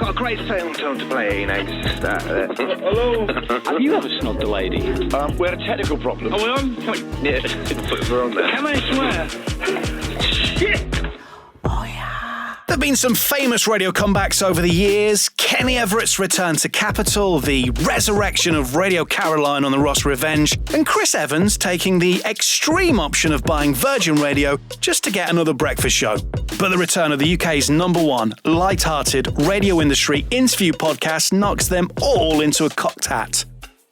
got a great tone to play, you know. Just, Hello? Have you ever snogged a lady? We had a technical problem. Are we on? Yeah, we're on there. Can I swear? Shit! There have been some famous radio comebacks over the years. Kenny Everett's return to Capitol, the resurrection of Radio Caroline on the Ross Revenge, and Chris Evans taking the extreme option of buying Virgin Radio just to get another breakfast show. But the return of the UK's #1 light-hearted radio industry interview podcast knocks them all into a cocked hat.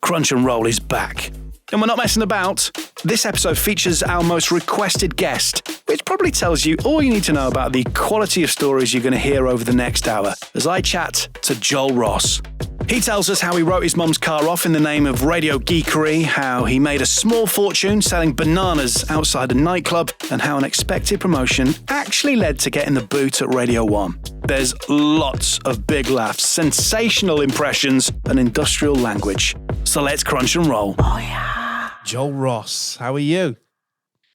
Crunch and Roll is back. And we're not messing about. This episode features our most requested guest, which probably tells you all you need to know about the quality of stories you're going to hear over the next hour, as I chat to Joel Ross. He tells us how he wrote his mum's car off in the name of radio geekery, how he made a small fortune selling bananas outside a nightclub, and how an expected promotion actually led to getting the boot at Radio 1. There's lots of big laughs, sensational impressions, and industrial language. So let's crunch and roll. Oh, yeah. Joel Ross, how are you?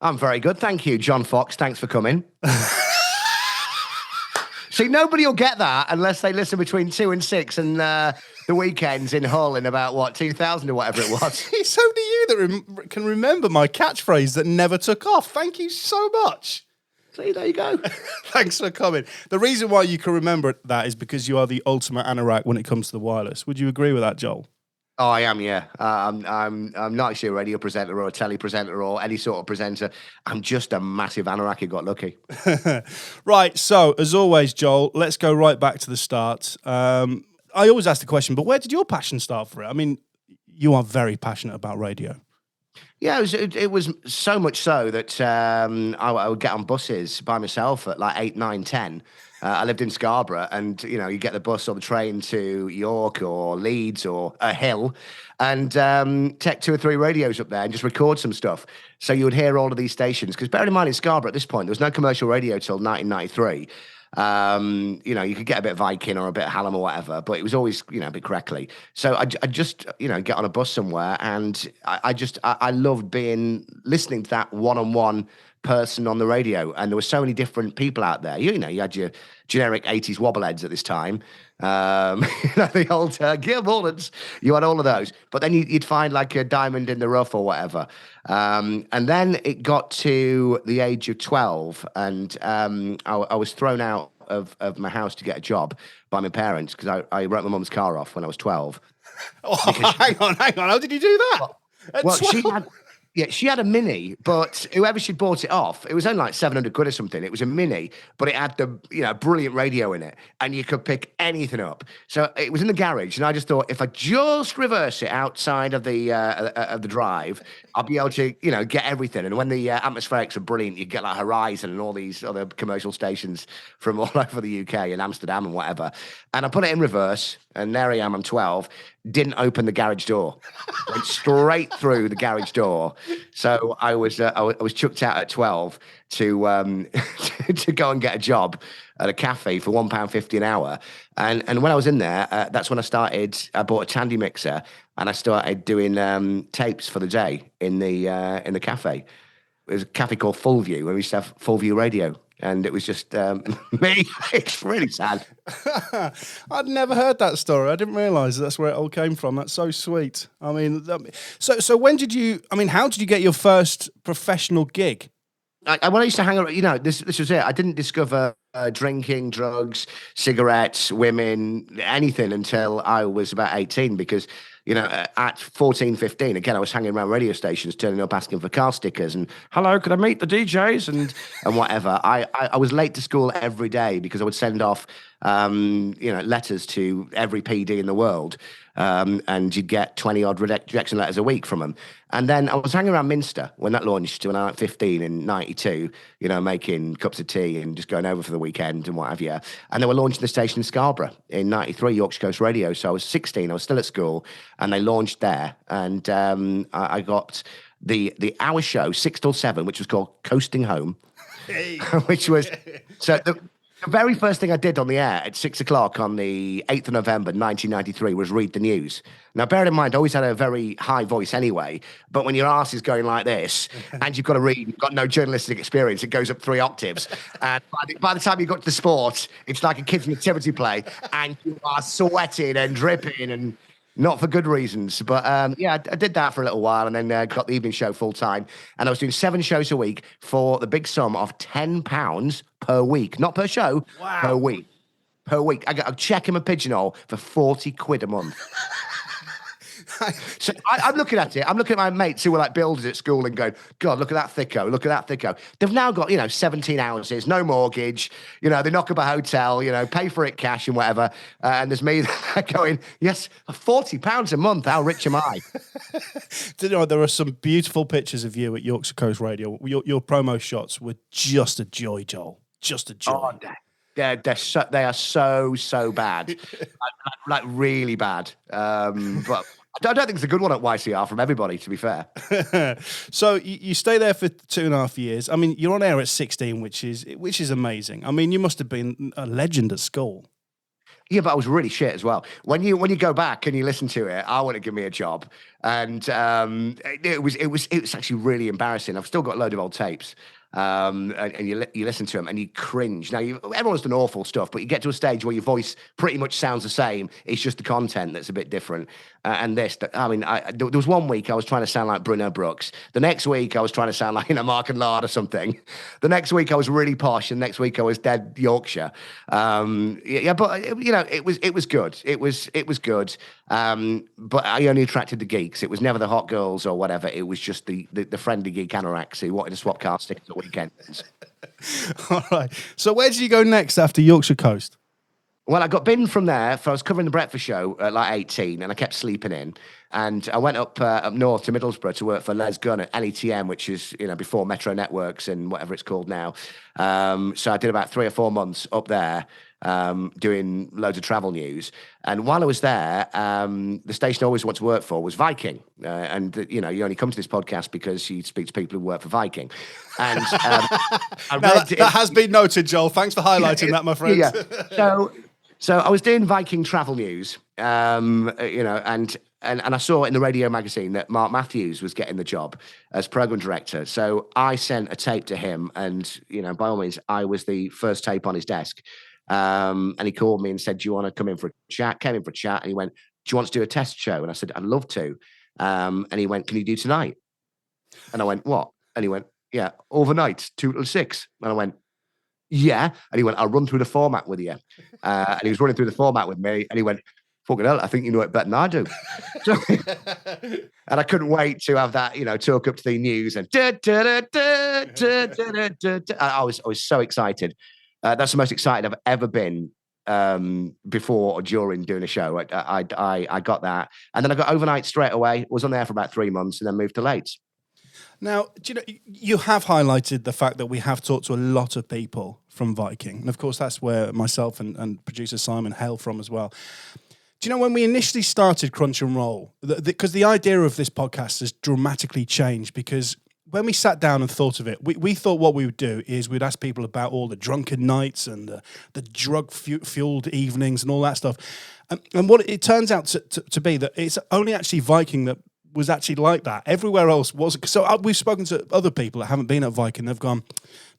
I'm very good, thank you. John Fox, thanks for coming. See, nobody will get that unless they listen between 2 and 6 and the weekends in Hull in about, 2000 or whatever it was. It's only you that can remember my catchphrase that never took off. Thank you so much. See, there you go. Thanks for coming. The reason why you can remember that is because you are the ultimate anorak when it comes to the wireless. Would you agree with that, Joel? Oh, I am, yeah. I'm not actually a radio presenter or a telly presenter or any sort of presenter. I'm just a massive anorak who got lucky. Right, so as always, Joel, let's go right back to the start. I always ask the question, but where did your passion start for it? I mean, you are very passionate about radio. Yeah, it was so much so that I would get on buses by myself at like 8, 9, 10. I lived in Scarborough, and you get the bus or the train to York or Leeds or a hill, and take 2 or 3 radios up there and just record some stuff. So you would hear all of these stations. Because bear in mind, in Scarborough at this point, there was no commercial radio till 1993. You could get a bit of Viking or a bit of Hallam or whatever, but it was always, a bit crackly. So I just, get on a bus somewhere, and I loved listening to that one-on-one person on the radio, and there were so many different people out there. You had your generic 80s wobbleheads at this time, the old Gil Baldens. You had all of those, but then you'd find like a diamond in the rough or whatever. And then it got to the age of 12, and I was thrown out of my house to get a job by my parents because I wrote my mum's car off when I was 12. Oh, hang on. How did you do that? She had a Mini, but whoever she bought it off, it was only like 700 quid or something. It was a Mini, but it had the brilliant radio in it, and you could pick anything up. So it was in the garage, and I just thought, if I just reverse it outside of the drive, I'll be able to get everything. And when the atmospherics are brilliant, you get like Horizon and all these other commercial stations from all over the UK and Amsterdam and whatever. And I put it in reverse, and there I am. I'm 12. Didn't open the garage door. Went straight through the garage door. So I was chucked out at 12 to to go and get a job at a cafe for £1.50 an hour. And when I was in there, that's when I bought a Tandy mixer, and I started doing tapes for the day in the cafe. It was a cafe called Fullview, where we used to have Fullview radio. And it was just me. It's really sad. I'd never heard that story. I didn't realise that's where it all came from. That's so sweet. I mean, so when did you? I mean, how did you get your first professional gig? When I used to hang around, this was it. I didn't discover drinking, drugs, cigarettes, women, anything until I was about 18, because at 14, 15, again, I was hanging around radio stations, turning up, asking for car stickers and, hello, could I meet the DJs? And whatever. I was late to school every day because I would send off, letters to every PD in the world. And you'd get 20-odd rejection letters a week from them. And then I was hanging around Minster when that launched when I was 15 in 92, making cups of tea and just going over for the weekend and what have you. And they were launching the station in Scarborough in 93, Yorkshire Coast Radio. So I was 16, I was still at school, and they launched there. And I got the hour show, 6 till 7, which was called Coasting Home, which was... The very first thing I did on the air at 6 o'clock on the 8th of November, 1993, was read the news. Now, bear in mind, I always had a very high voice anyway, but when your arse is going like this and you've got to read, you've got no journalistic experience, it goes up 3 octaves. And by the time you got to the sport, it's like a kids' nativity play, and you are sweating and dripping and not for good reasons. But yeah, I did that for a little while and then got the evening show full time. And I was doing 7 shows a week for the big sum of £10 per week. Not per show, per week. Per week. I got a check in my pigeonhole for 40 quid a month. So I'm looking at it. I'm looking at my mates who were like builders at school and going, God, look at that thicko, look at that thicko. They've now got, 17 houses, no mortgage, they knock up a hotel, pay for it cash and whatever. And there's me going, yes, £40 a month. How rich am I? There are some beautiful pictures of you at Yorkshire Coast Radio. Your promo shots were just a joy, Joel. Just a joy. Oh, they are so bad. like really bad. But I don't think it's a good one at YCR from everybody, to be fair. So you stay there for 2.5 years. I mean, you're on air at 16, which is amazing. I mean, you must have been a legend at school. Yeah, but I was really shit as well. When you go back and you listen to it, I want to give me a job, and it was actually really embarrassing. I've still got a load of old tapes. And you listen to them and you cringe. Now, everyone's done awful stuff, but you get to a stage where your voice pretty much sounds the same. It's just the content that's a bit different. And there was one week I was trying to sound like Bruno Brooks. The next week I was trying to sound like Mark and Lard or something. The next week I was really posh, and next week I was dead Yorkshire. But it was good. It was good. But I only attracted the geeks. It was never the hot girls or whatever. It was just the friendly geek anoraks who wanted to swap car stickers at weekends. All right. So where did you go next after Yorkshire Coast? Well, I got binned from there. I was covering the breakfast show at like 18, and I kept sleeping in. And I went up north to Middlesbrough to work for Les Gunn at LETM, which is before Metro Networks and whatever it's called now. So I did about 3 or 4 months up there, doing loads of travel news. And while I was there, the station I always wanted to work for was Viking. You only come to this podcast because you speak to people who work for Viking. And that has been noted, Joel. Thanks for highlighting that, my friend. Yeah. So I was doing Viking travel news, and I saw in the radio magazine that Mark Matthews was getting the job as program director. So I sent a tape to him, and by all means, I was the first tape on his desk. And he called me and said, "Do you want to come in for a chat?" Came in for a chat, and he went, "Do you want to do a test show?" And I said, "I'd love to." And he went, "Can you do tonight?" And I went, "What?" And he went, "Yeah, overnight, 2 till 6." And I went, "Yeah." And he went, "I'll run through the format with you." And he was running through the format with me, and he went, "Fucking hell, I think you know it better than I do." So, and I couldn't wait to have that, talk up to the news and I was so excited. That's the most excited I've ever been before or during doing a show. I got that, and then I got overnight straight away. Was on there for about 3 months, and then moved to late. Now, you have highlighted the fact that we have talked to a lot of people from Viking. And of course, that's where myself and producer Simon hail from as well. Do you know, when we initially started Crunch and Roll, because the idea of this podcast has dramatically changed, because when we sat down and thought of it, we thought what we would do is we'd ask people about all the drunken nights and the drug-fueled evenings and all that stuff. And what it turns out to be that it's only actually Viking that was actually like that. Everywhere else wasn't. So we've spoken to other people that haven't been at Viking. They've gone,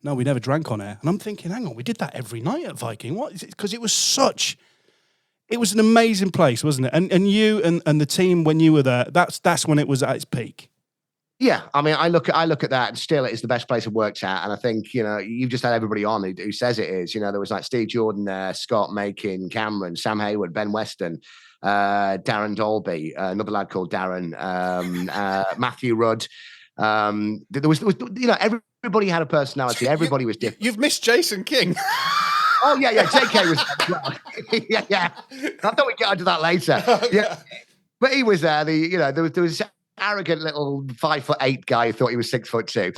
"No, we never drank on air." And I'm thinking, hang on, we did that every night at Viking. What is it? Because it was an amazing place, wasn't it? And you and the team, when you were there, that's when it was at its peak. Yeah, I mean, I look at that, and still it is the best place I've worked at. And I think, you've just had everybody on who says it is. There was like Steve Jordan there, Scott Makin, Cameron, Sam Hayward, Ben Weston, Darren Dolby, another lad called Darren, Matthew Rudd. There was everybody had a personality. Everybody was different. You've missed Jason King. Oh yeah, JK was. yeah. I thought we'd get onto that later. Yeah, but he was there. There was arrogant little 5'8" guy who thought he was 6'2".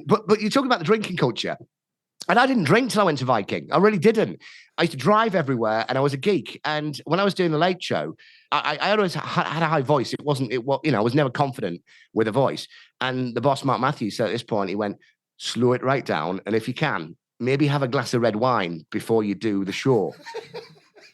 But you're talking about the drinking culture. And I didn't drink till I went to Viking. I really didn't. I used to drive everywhere, and I was a geek. And when I was doing the late show, I always had a high voice. I was never confident with a voice. And the boss, Mark Matthews, said at this point, he went, "Slow it right down. And if you can, maybe have a glass of red wine before you do the show.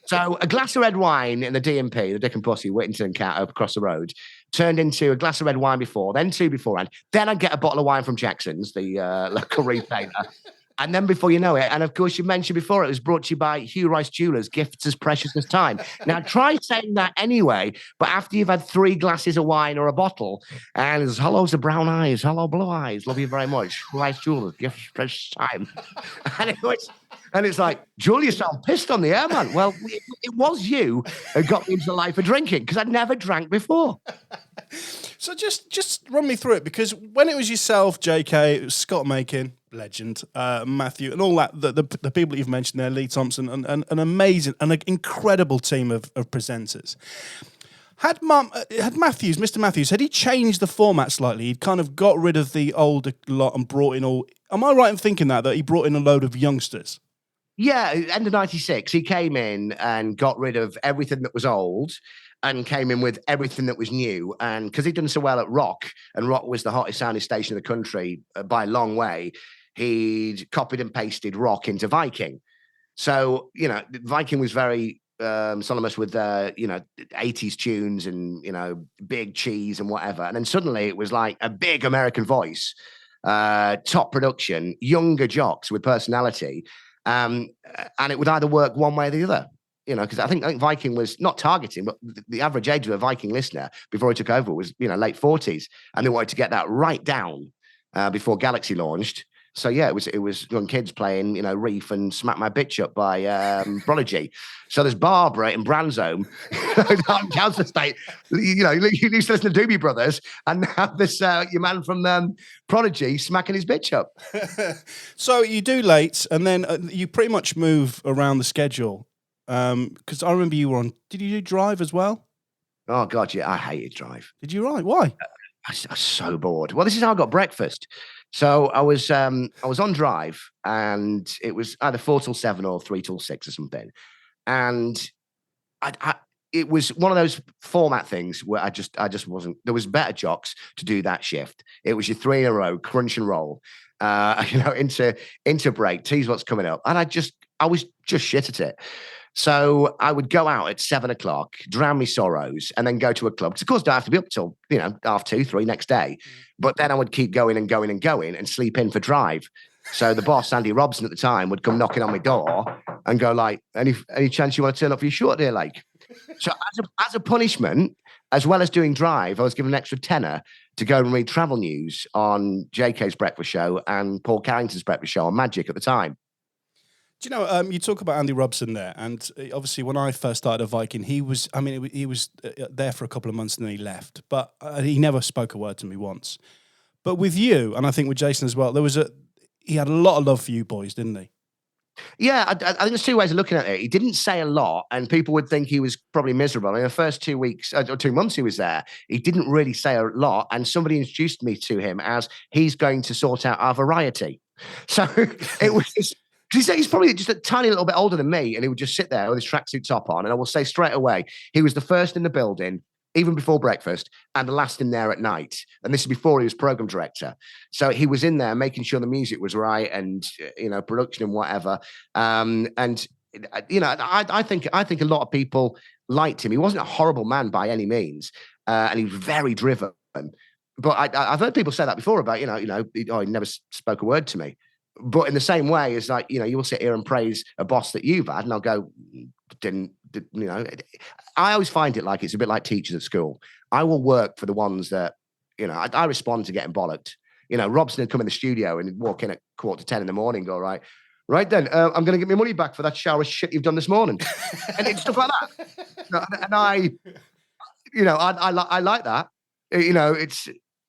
So a glass of red wine in the DMP, the Dick and Pussy, Whittington Cat up across the road, turned into a glass of red wine before, then 2 beforehand. Then I'd get a bottle of wine from Jackson's, the local retailer. And then before you know it, and of course you mentioned before, it was brought to you by Hugh Rice Jewelers, gifts as precious as time. Now try saying that anyway, but after you've had 3 glasses of wine or a bottle, and it's hello to brown eyes, hello blue eyes, love you very much, Rice Jewelers, gifts as precious as time. And it's like, Julia, you sound pissed on the air, man. Well, it was you who got me into the life of drinking because I'd never drank before. So just run me through it, because when it was yourself, JK, it was Scott Makin, legend, Matthew, and all that, the people that you've mentioned there, Lee Thompson, and an amazing and an incredible team of presenters. Had Mr. Matthews, had he changed the format slightly? He'd kind of got rid of the older lot and brought in all... Am I right in thinking that he brought in a load of youngsters? Yeah, end of 96, he came in and got rid of everything that was old and came in with everything that was new. And because he'd done so well at Rock, and Rock was the hottest sounding station in the country by a long way, he'd copied and pasted Rock into Viking. So, Viking was very synonymous with, 80s tunes and, big cheese and whatever. And then suddenly it was like a big American voice, top production, younger jocks with personality. And it would either work one way or the other, because I think Viking was not targeting, but the average age of a Viking listener before he took over was, late 40s. And they wanted to get that right down before Galaxy launched. So, yeah, it was young kids playing, Reef and Smack My Bitch Up by Prodigy. So there's Barbara in Branzome, Council Estate, you used to listen to Doobie Brothers, and now this your man from Prodigy smacking his bitch up. So you do late, and then you pretty much move around the schedule. Because I remember you were on, did you do Drive as well? Oh, God, yeah, I hated Drive. Did you write? Why? I was so bored. Well, this is how I got breakfast. So I was on Drive, and it was either 4 till 7 or 3 till 6 or something. And it was one of those format things where I just wasn't. There was better jocks to do that shift. It was your 3 in a row, crunch and roll, into break, tease what's coming up, and I was just shit at it. So I would go out at 7 o'clock, drown my sorrows, and then go to a club. Because of course, I have to be up till 2:30, 3 next day. But then I would keep going and going and going and sleep in for Drive. So the boss, Andy Robson at the time, would come knocking on my door and go like, "Any chance you want to turn up for your short dear Lake?" So as a punishment, as well as doing Drive, I was given an extra tenner to go and read travel news on JK's breakfast show and Paul Carrington's breakfast show on Magic at the time. Do you know, you talk about Andy Robson there, and obviously when I first started at Viking, he was there for a couple of months and then he left, but he never spoke a word to me once. But with you, and I think with Jason as well, he had a lot of love for you boys, didn't he? Yeah, I think there's 2 ways of looking at it. He didn't say a lot, and people would think he was probably miserable. In the first 2 weeks or 2 months he was there, he didn't really say a lot, and somebody introduced me to him as he's going to sort out our variety. So it was... He's probably just a tiny little bit older than me, and he would just sit there with his tracksuit top on. And I will say straight away, he was the first in the building, even before breakfast, and the last in there at night. And this is before he was program director. So he was in there making sure the music was right and, production and whatever. I think a lot of people liked him. He wasn't a horrible man by any means, and he was very driven. But I've heard people say that before about, he never spoke a word to me. But in the same way as like, you will sit here and praise a boss that you've had, and I'll go, I always find it like it's a bit like teachers at school. I will work for the ones that, I respond to getting bollocked. Robson would come in the studio and walk in at 9:45 in the morning, go, right then, I'm going to get my money back for that shower shit you've done this morning. And it's stuff like that. And I like that,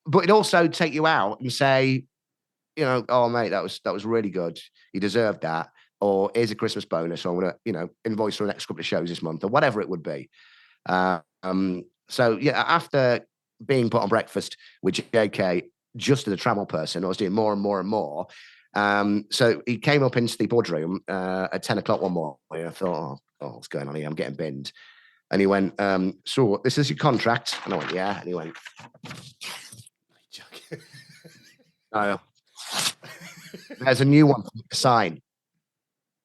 but it also take you out and say, oh mate, that was really good. You deserved that. Or here's a Christmas bonus. Or I'm gonna, invoice for the next couple of shows this month, or whatever it would be. So yeah, after being put on breakfast with JK, just as a travel person, I was doing more and more and more. So he came up into the boardroom at 10 o'clock one morning. I thought, oh, what's going on here? I'm getting binned. And he went, so this is your contract? And I went, yeah. And he went, no. There's a new one to sign.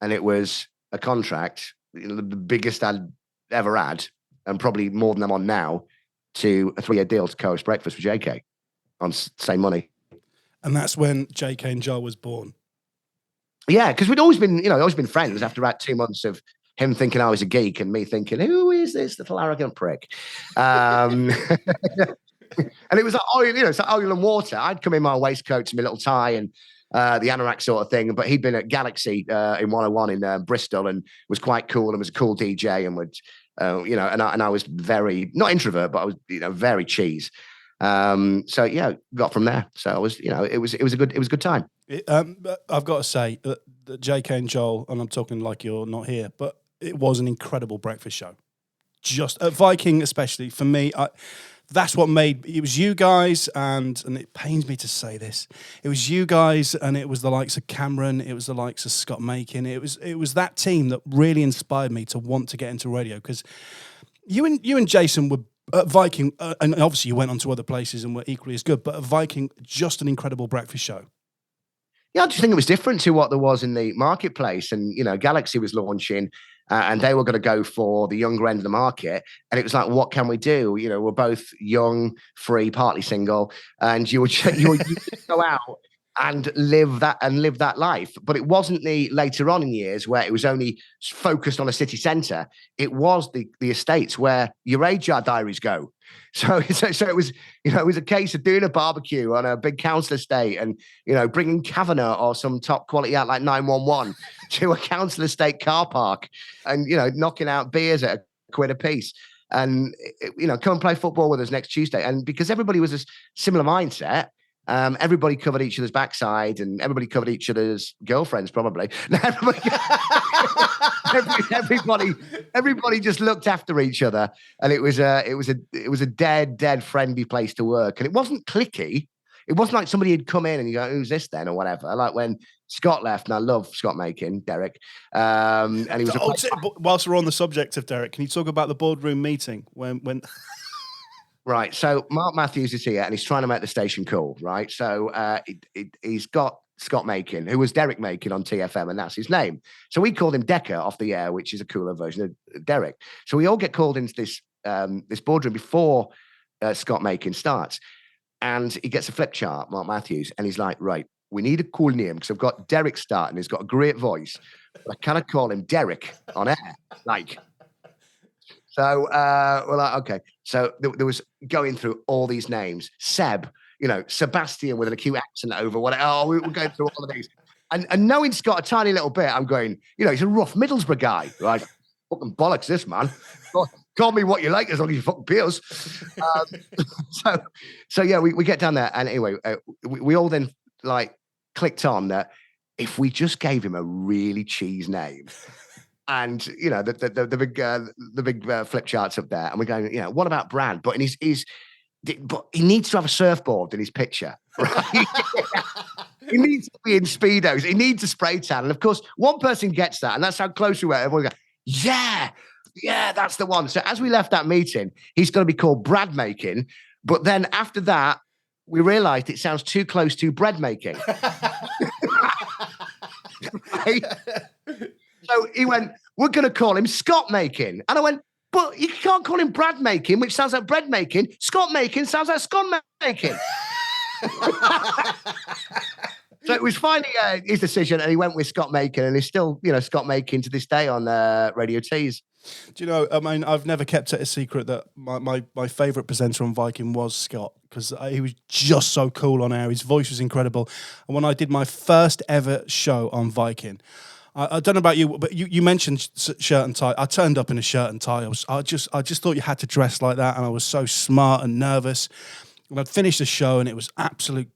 and it was a contract, the biggest I'd ever had, and probably more than I'm on now, to a 3-year deal to co-host Breakfast with JK on same money. And that's when JK and Joel was born. Yeah, because we'd always been friends after about 2 months of him thinking I was a geek and me thinking, who is this little arrogant prick? And it was like it's like oil and water. I'd come in my waistcoat to my little tie and the anorak sort of thing, but he'd been at Galaxy in 101 in Bristol and was quite cool and was a cool DJ and would, and I was very, not introvert, but I was, very cheese. So yeah, got from there. So I was, it was a good time. I've got to say that JK and Joel, and I'm talking like you're not here, but it was an incredible breakfast show. Just at Viking, especially for me, that's what made it was you guys, and it pains me to say this, it was you guys, and it was the likes of Cameron, it was the likes of Scott Makin. It was that team that really inspired me to want to get into radio, because you and Jason were at Viking, and obviously you went on to other places and were equally as good, but at Viking, just an incredible breakfast show. Yeah, I just think it was different to what there was in the marketplace. And, Galaxy was launching and they were going to go for the younger end of the market. And it was like, what can we do? We're both young, free, partly single. And you would go out and live that life. But it wasn't the later on in years where it was only focused on a city centre. It was the estates where your age yard diaries go. So it was, it was a case of doing a barbecue on a big council estate and, bringing Kavanagh or some top quality out like 911 to a council estate car park and, knocking out beers at £1 a piece and, come and play football with us next Tuesday. And because everybody was a similar mindset, everybody covered each other's backside and everybody covered each other's girlfriends, probably. Everybody just looked after each other, and it was a dead friendly place to work. And it wasn't cliquey. It wasn't like somebody had come in and you go, "Who's this then?" or whatever. Like when Scott left, and I love Scott Makin, Derek, and he was. Whilst we're on the subject of Derek, can you talk about the boardroom meeting when? Right, so Mark Matthews is here and he's trying to make the station cool, right? So he's got Scott Makin, who was Derek Makin on TFM, and that's his name. So we called him Decker off the air, which is a cooler version of Derek. So we all get called into this boardroom before Scott Makin starts. And he gets a flip chart, Mark Matthews, and he's like, right, we need a cool name because I've got Derek starting. He's got a great voice. But I cannot call him Derek on air, like... So we're like, okay. So there was going through all these names. Seb, Sebastian with an acute accent over whatever. Oh, we're going through all of these. And knowing Scott a tiny little bit, I'm going, he's a rough Middlesbrough guy. Right? Fucking bollocks this, man. Call me what you like as long as you fucking peels. So yeah, we get down there. And anyway, we all then like clicked on that if we just gave him a really cheese name, and the big flip charts up there, and we're going, what about Brad? But but he needs to have a surfboard in his picture, right? He needs to be in speedos. He needs a spray tan, and of course, one person gets that, and that's how close we were. Everyone goes, yeah, that's the one. So as we left that meeting, he's going to be called Brad Making. But then after that, we realised it sounds too close to bread making. Right? So he went, we're going to call him Scott Making. And I went, but you can't call him Brad Making, which sounds like bread making. Scott Making sounds like Scott Making. So it was finally his decision, and he went with Scott Making, and he's still, Scott Making to this day on Radio Tees. Do you know, I mean, I've never kept it a secret that my favourite presenter on Viking was Scott, because he was just so cool on air. His voice was incredible. And when I did my first ever show on Viking, I don't know about you, but you mentioned shirt and tie. I turned up in a shirt and tie. I just thought you had to dress like that, and I was so smart and nervous. And I'd finished the show, and it was absolute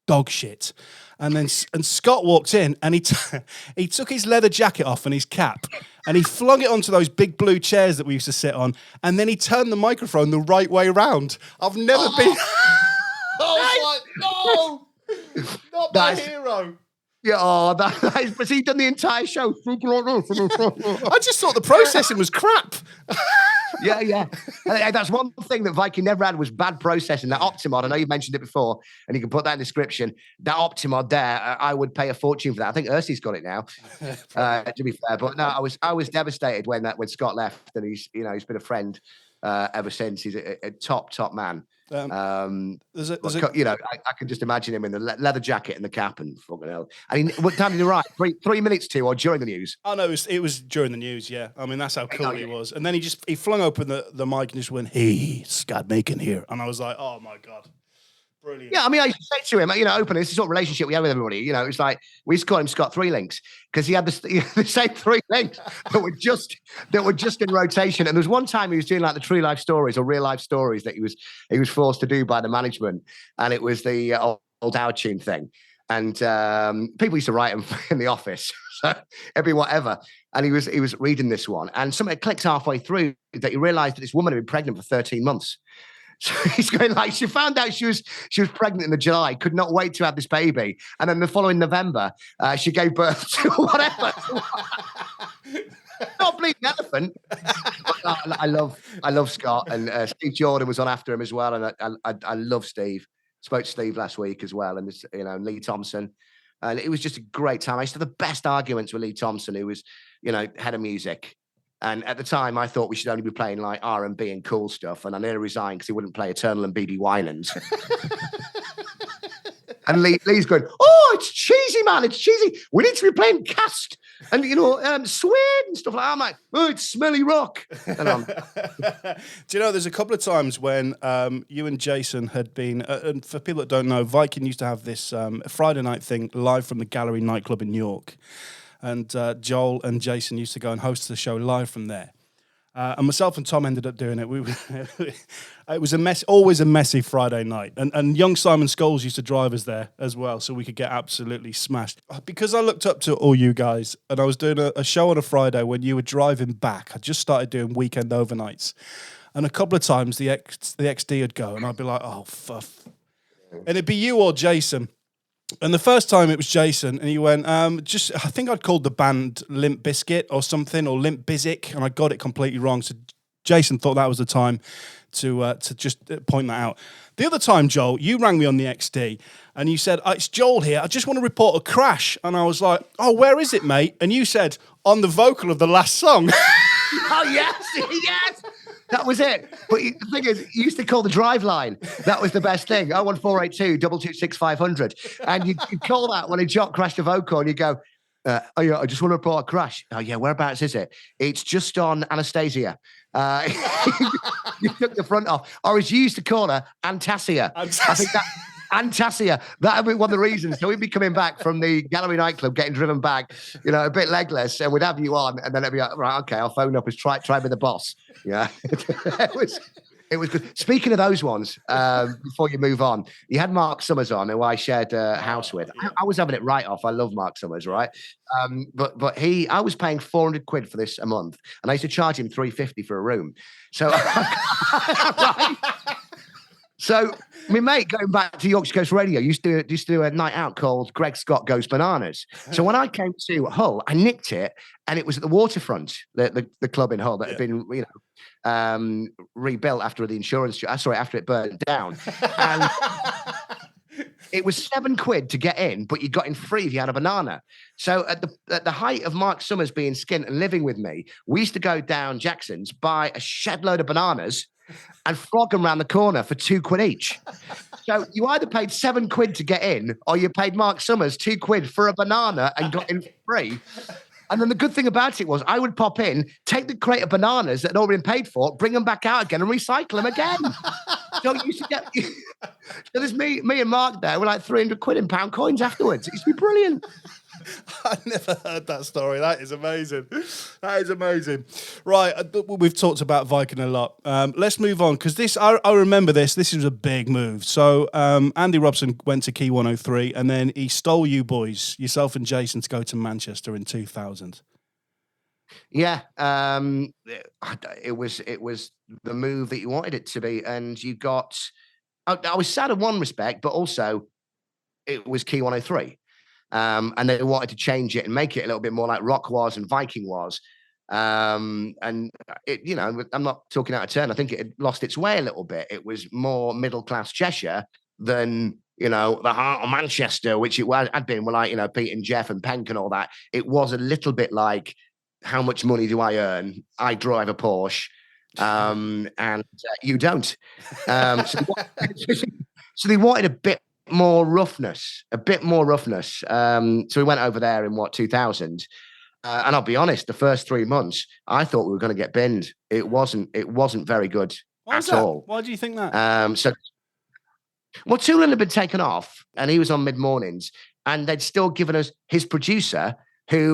dog shit. And Scott walked in, and he took his leather jacket off and his cap, and he flung it onto those big blue chairs that we used to sit on, and then he turned the microphone the right way round. I've never been. I was like, no, not my hero. Yeah, that is, but he done the entire show. I just thought the processing was crap. Yeah. And that's one thing that Viking never had was bad processing. That Optimod, I know you mentioned it before, and you can put that in the description. That Optimod there, I would pay a fortune for that. I think Ursi's got it now, to be fair. But no, I was devastated when Scott left, and he's been a friend ever since. He's a top man. I can just imagine him in the leather jacket and the cap and fucking hell. I mean, what time did he arrive? 3 minutes to or during the news? Oh no, it was during the news. Yeah, I mean that's how cool he was. And then he flung open the mic and just went, "Hey, Scott Macon here," and I was like, "Oh my god." Brilliant. Yeah, I mean, I used to say to him, open. This is the sort of relationship we had with everybody. It's like we used to call him Scott Three Links because he had the same 3 links that were just in rotation. And there was one time he was doing like the true life stories or real life stories that he was forced to do by the management, and it was the old Howard Tune thing. And people used to write him in the office, so it'd be whatever. And he was reading this one, and something clicked halfway through that he realised that this woman had been pregnant for 13 months. So he's going like, she found out she was pregnant in the July, could not wait to have this baby, and then the following November, she gave birth to whatever. Not bleeding elephant. I love Scott, and Steve Jordan was on after him as well, and I love Steve. Spoke to Steve last week as well, and Lee Thompson, and it was just a great time. I used to have the best arguments with Lee Thompson, who was head of music. And at the time, I thought we should only be playing like R&B and cool stuff. And I nearly resigned because he wouldn't play Eternal and BB Winans. And Lee's going, "Oh, it's cheesy, man. It's cheesy. We need to be playing Cast and, Swede and stuff like that." I'm like, "Oh, it's smelly rock." And Do you know, there's a couple of times when you and Jason had been, and for people that don't know, Viking used to have this Friday night thing live from the Gallery nightclub in York. And Joel and Jason used to go and host the show live from there. And myself and Tom ended up doing it. It was always a messy Friday night. And young Simon Scholes used to drive us there as well, so we could get absolutely smashed. Because I looked up to all you guys, and I was doing a show on a Friday when you were driving back. I just started doing weekend overnights. And a couple of times the XD would go, and I'd be like, "Oh, fuck." And it'd be you or Jason. And the first time it was Jason, and he went, I think I'd called the band Limp Bizkit or something, or Limp Bizkit, and I got it completely wrong. So Jason thought that was the time to just point that out. The other time, Joel, you rang me on the XD, and you said, "It's Joel here. I just want to report a crash." And I was like, "Oh, where is it, mate?" And you said, "On the vocal of the last song." Oh, yes. That was it. But the thing is, you used to call the drive line. That was the best thing. 01482 226 500. And you'd call that when a jock crashed a vocal, and you go, "Oh, yeah, I just want to report a crash." "Oh, yeah, whereabouts is it?" "It's just on Anastasia." You took the front off. Or as you used to call her, Antasia. I think that... Antasia, that would be one of the reasons. So we'd be coming back from the Gallery nightclub, getting driven back, a bit legless, and we'd have you on, and then it'd be like, "Right, okay, I'll phone up and try with the boss." Yeah, it was good. Speaking of those ones, before you move on, you had Mark Summers on, who I shared a house with. I was having it right off. I love Mark Summers, right? But I was paying 400 quid for this a month, and I used to charge him 350 for a room. So, right? So, my mate, going back to Yorkshire Coast Radio, used to do a night out called Greg Scott Goes Bananas. So when I came to Hull, I nicked it, and it was at the Waterfront, the club in Hull that had been, rebuilt after the after it burned down. And it was £7 to get in, but you got in free if you had a banana. So at the height of Mark Summers being skint and living with me, we used to go down Jackson's, buy a shed load of bananas, and flog them around the corner for £2 each. So you either paid £7 to get in, or you paid Mark Summers £2 for a banana and got in free. And then the good thing about it was I would pop in, take the crate of bananas that had already been paid for, bring them back out again and recycle them again. So you used to get... So there's me and Mark there. We're like 300 quid in pound coins afterwards. It used to be brilliant. I never heard that story. That is amazing. That is amazing. Right, we've talked about Viking a lot. Let's move on, because this, I remember this. This was a big move. So Andy Robson went to Key 103, and then he stole you boys, yourself and Jason, to go to Manchester in 2000. Yeah, it was the move that you wanted it to be, and you got. I was sad in one respect, but also it was Key 103. And they wanted to change it and make it a little bit more like Rock was and Viking was. And it, you know, I'm not talking out of turn. I think it had lost its way a little bit. It was more middle class Cheshire than, you know, the heart of Manchester, which it had been. Well, like, you know, Pete and Jeff and Penk and all that. It was a little bit like, how much money do I earn? I drive a Porsche, and you don't. So they wanted a bit more roughness, So we went over there in 2000. And I'll be honest, the first 3 months, I thought we were going to get binned. It wasn't very good at all. Why do you think that? Well, Toolan had been taken off, and he was on mid mornings, and they'd still given us his producer,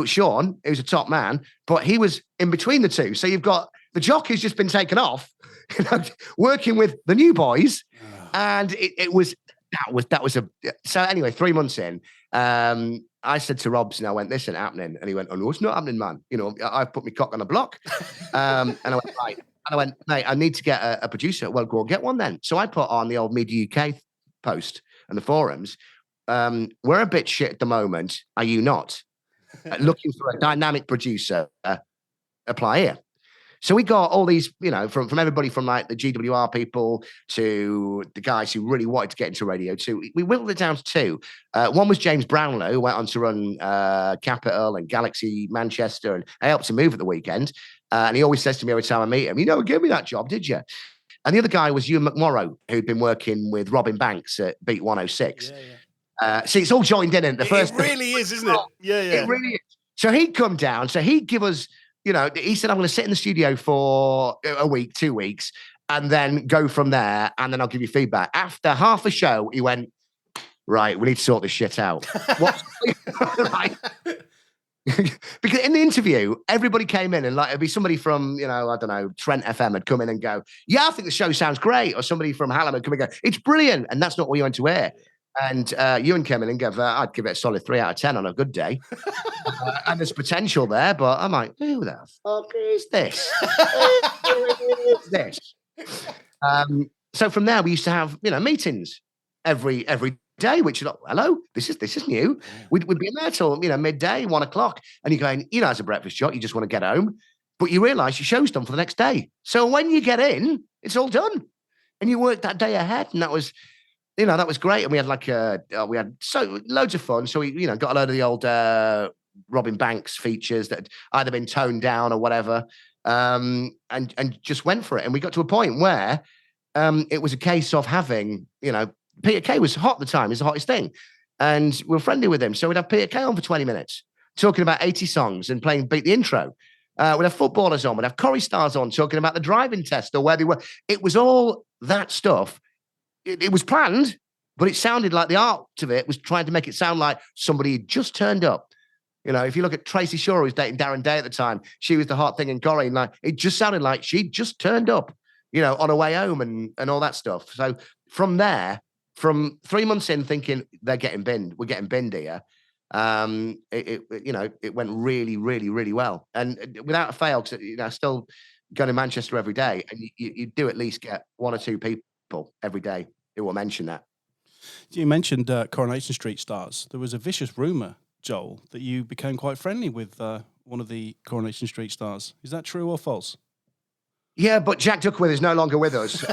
Sean, who's a top man, but he was in between the two. So you've got the jock who's just been taken off, you know, working with the new boys, and that was a. So anyway, 3 months in, I said to Robs, and I went, "This ain't happening," and he went, "Oh no, it's not happening, man. You know, I've put my cock on a block," and I went, "Right." And I went, "Mate, I need to get a producer." "Well, go and get one then." So I put on the old Media UK post and the forums. We're a bit shit at the moment. Are you not? Looking for a dynamic producer, apply here. So we got all these, you know, from everybody from like the GWR people to the guys who really wanted to get into radio too. We whittled it down to two. One was James Brownlow, who went on to run Capital and Galaxy Manchester, and I helped him move at the weekend. And he always says to me every time I meet him, "You never gave me that job, did you?" And the other guy was Ewan McMorrow, who'd been working with Robin Banks at Beat 106. See, it's all joined in the first. It really is, isn't it? Yeah. It really is. So he'd come down. So he'd give us, you know, he said, "I'm going to sit in the studio for a week, 2 weeks, and then go from there, and then I'll give you feedback." After half a show, he went, "Right, we need to sort this shit out." Right. Because in the interview, everybody came in and like it'd be somebody from, you know, I don't know, Trent FM had come in and go, "Yeah, I think the show sounds great," or somebody from Hallam had come and go, "It's brilliant," and that's not what you want to hear. And Ewan came in and gave, I'd give it a solid 3 out of 10 on a good day. And there's potential there, but I'm like, who the fuck is this? Who is this? So from there, we used to have, you know, meetings every day, which is like, hello, this is new. We'd be in there till, you know, midday, 1 o'clock, and you're going, you know, as a breakfast job, you just want to get home, but you realise your show's done for the next day. So when you get in, it's all done, and you work that day ahead, and that was. You know, that was great. And we had like we had so loads of fun. So we, you know, got a load of the old Robin Banks features that had either been toned down or whatever, and just went for it. And we got to a point where it was a case of having, you know, Peter Kay was hot at the time. He's the hottest thing. And we were friendly with him. So we'd have Peter Kay on for 20 minutes, talking about 80 songs and playing Beat the Intro. We'd have footballers on. We'd have Corrie Stars on, talking about the driving test or where they were. It was all that stuff. It was planned, but it sounded like the art of it was trying to make it sound like somebody had just turned up. You know, if you look at Tracy Shaw, who was dating Darren Day at the time, she was the hot thing in Corrie, and like it just sounded like she'd just turned up, you know, on her way home and all that stuff. So from there, from 3 months in, thinking they're getting binned, we're getting binned here. You know, it went really, really, really well, and without a fail, because you know, I still go to Manchester every day, and you do at least get 1 or 2 people every day who will mention that. You mentioned Coronation Street stars. There was a vicious rumour, Joel, that you became quite friendly with one of the Coronation Street stars. Is that true or false? Yeah, but Jack Duckworth is no longer with us.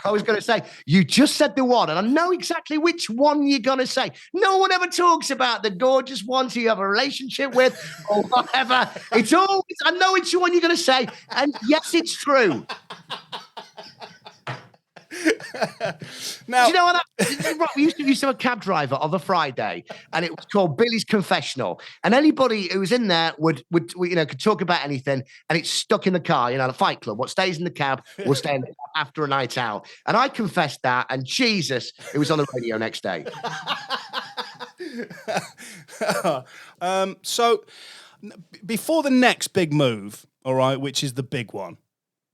I was going to say, you just said the one, and I know exactly which one you're going to say. No one ever talks about the gorgeous ones you have a relationship with or whatever. It's always, I know it's the one you're going to say, and yes, it's true. Now, do you know what we used to have a cab driver on the Friday, and it was called Billy's Confessional. And anybody who was in there would you know, could talk about anything, and it's stuck in the car. You know, the Fight Club. What stays in the cab will stay in the cab after a night out. And I confessed that, and Jesus, it was on the radio next day. So before the next big move, all right, which is the big one,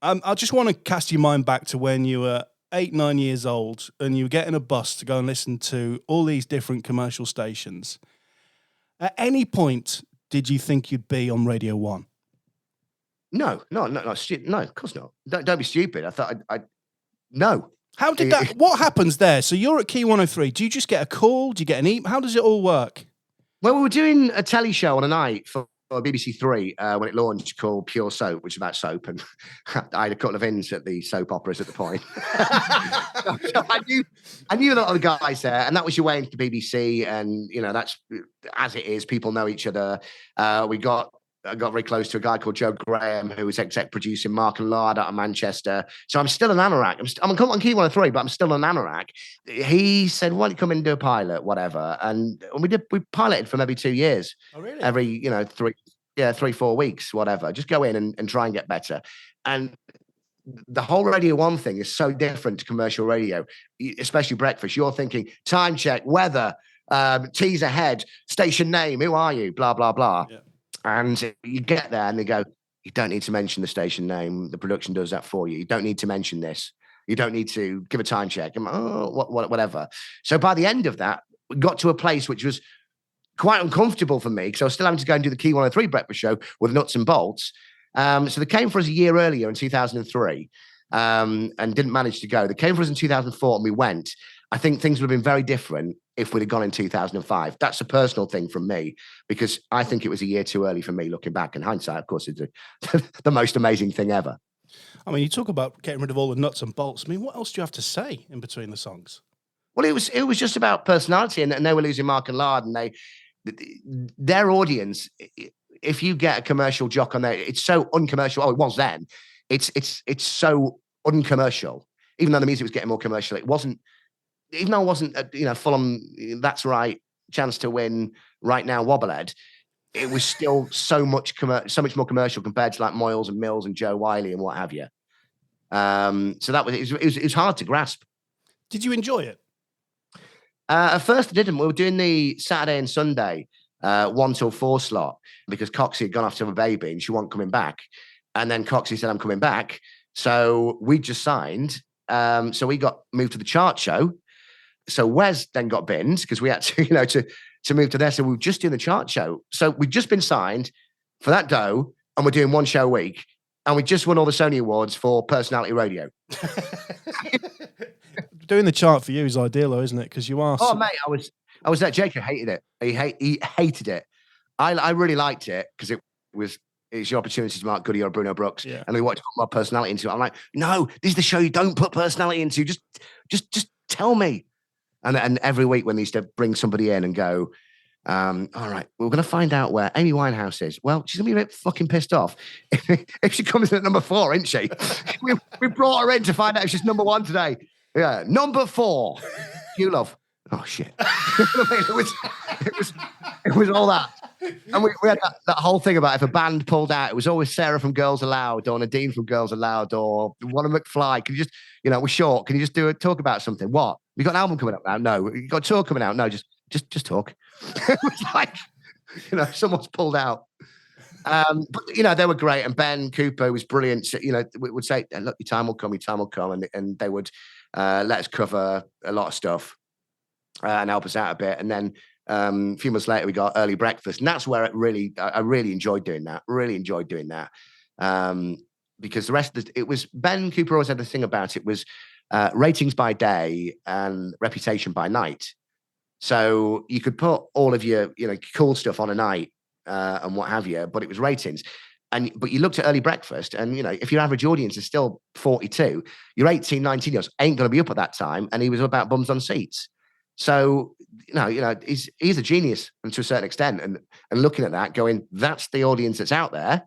I just want to cast your mind back to when you were 8, 9 years old and you were getting a bus to go and listen to all these different commercial stations. At any point, did you think you'd be on Radio 1? No, of course not. Don't be stupid. I thought no. How did that, what happens there? So you're at Key 103. Do you just get a call? Do you get an email? How does it all work? Well, we were doing a telly show on a night for BBC Three when it launched, called Pure Soap, which is about soap, and I had a couple of ins at the soap operas at the point. So I knew a lot of the guys there, and that was your way into the BBC, and that's as it is. People know each other. I got very close to a guy called Joe Graham, who was exec producing Mark and Lard out of Manchester. So I'm still an anorak. I'm on Key 103, but I'm still an anorak. He said, "Why don't you come in and do a pilot, whatever?" And we piloted for maybe 2 years. Oh, really? Every 3-4 weeks, whatever. Just go in and try and get better. And the whole Radio 1 thing is so different to commercial radio, especially breakfast. You're thinking time check, weather, tease ahead, station name, who are you, blah, blah, blah. Yeah. And you get there and they go, you don't need to mention the station name. The production does that for you. You don't need to mention this. You don't need to give a time check. I'm like, whatever. So by the end of that, we got to a place which was quite uncomfortable for me because I was still having to go and do the Key 103 breakfast show with nuts and bolts. So they came for us a year earlier in 2003 and didn't manage to go. They came for us in 2004 and we went. I think things would have been very different if we'd have gone in 2005. That's a personal thing from me because I think it was a year too early for me looking back. And hindsight, of course, is the most amazing thing ever. I mean, you talk about getting rid of all the nuts and bolts. I mean, what else do you have to say in between the songs? Well, it was just about personality, and they were losing Mark and Lard, and their audience. If you get a commercial jock on there, it's so uncommercial. Oh, it was then. It's so uncommercial. Even though the music was getting more commercial, it wasn't. Even though it wasn't, Fulham, that's right, chance to win right now, Wobblehead. It was still so much more commercial compared to like Moyles and Mills and Joe Wiley and what have you. So that it was hard to grasp. Did you enjoy it? At first, I didn't. We were doing the Saturday and Sunday 1 till 4 slot because Coxie had gone off to have a baby and she wasn't coming back. And then Coxie said, "I'm coming back." So we just signed. So we got moved to the chart show. So Wes then got binned because we had to, to move to there. So we were just doing the chart show. So we'd just been signed for that dough and we're doing one show a week. And we just won all the Sony Awards for personality radio. Doing the chart for you is ideal, though, isn't it? Because you are. Oh, mate, I was that Jacob hated it. He hated it. I really liked it because it's your opportunity to mark Goody or Bruno Brooks. Yeah. And we wanted to put my personality into it. I'm like, no, this is the show you don't put personality into. Just tell me. And every week when they used to bring somebody in and go, all right, we're going to find out where Amy Winehouse is. Well, she's going to be a bit fucking pissed off if she comes in at number 4, isn't she? we brought her in to find out if she's number 1 today. Yeah, number 4. You love. Oh, shit. It was all that. And we had that whole thing about if a band pulled out, it was always Sarah from Girls Aloud or Nadine from Girls Aloud or Warren McFly. Can you just, we're short. Can you just talk about something? What? You got an album coming up now? No. You got a tour coming out? No, just talk. It was like, someone's pulled out. But, they were great. And Ben Cooper was brilliant. So, we would say, look, your time will come. And they would let us cover a lot of stuff and help us out a bit. And then a few months later, we got early breakfast. And that's where I really enjoyed doing that. Because the rest of it was Ben Cooper always had the thing about it was ratings by day and reputation by night. So you could put all of your, cool stuff on a night and what have you, but it was ratings. But you looked at early breakfast and, if your average audience is still 42, your 18, 19 years ain't going to be up at that time. And he was about bums on seats. So, he's a genius and to a certain extent. And looking at that going, that's the audience that's out there.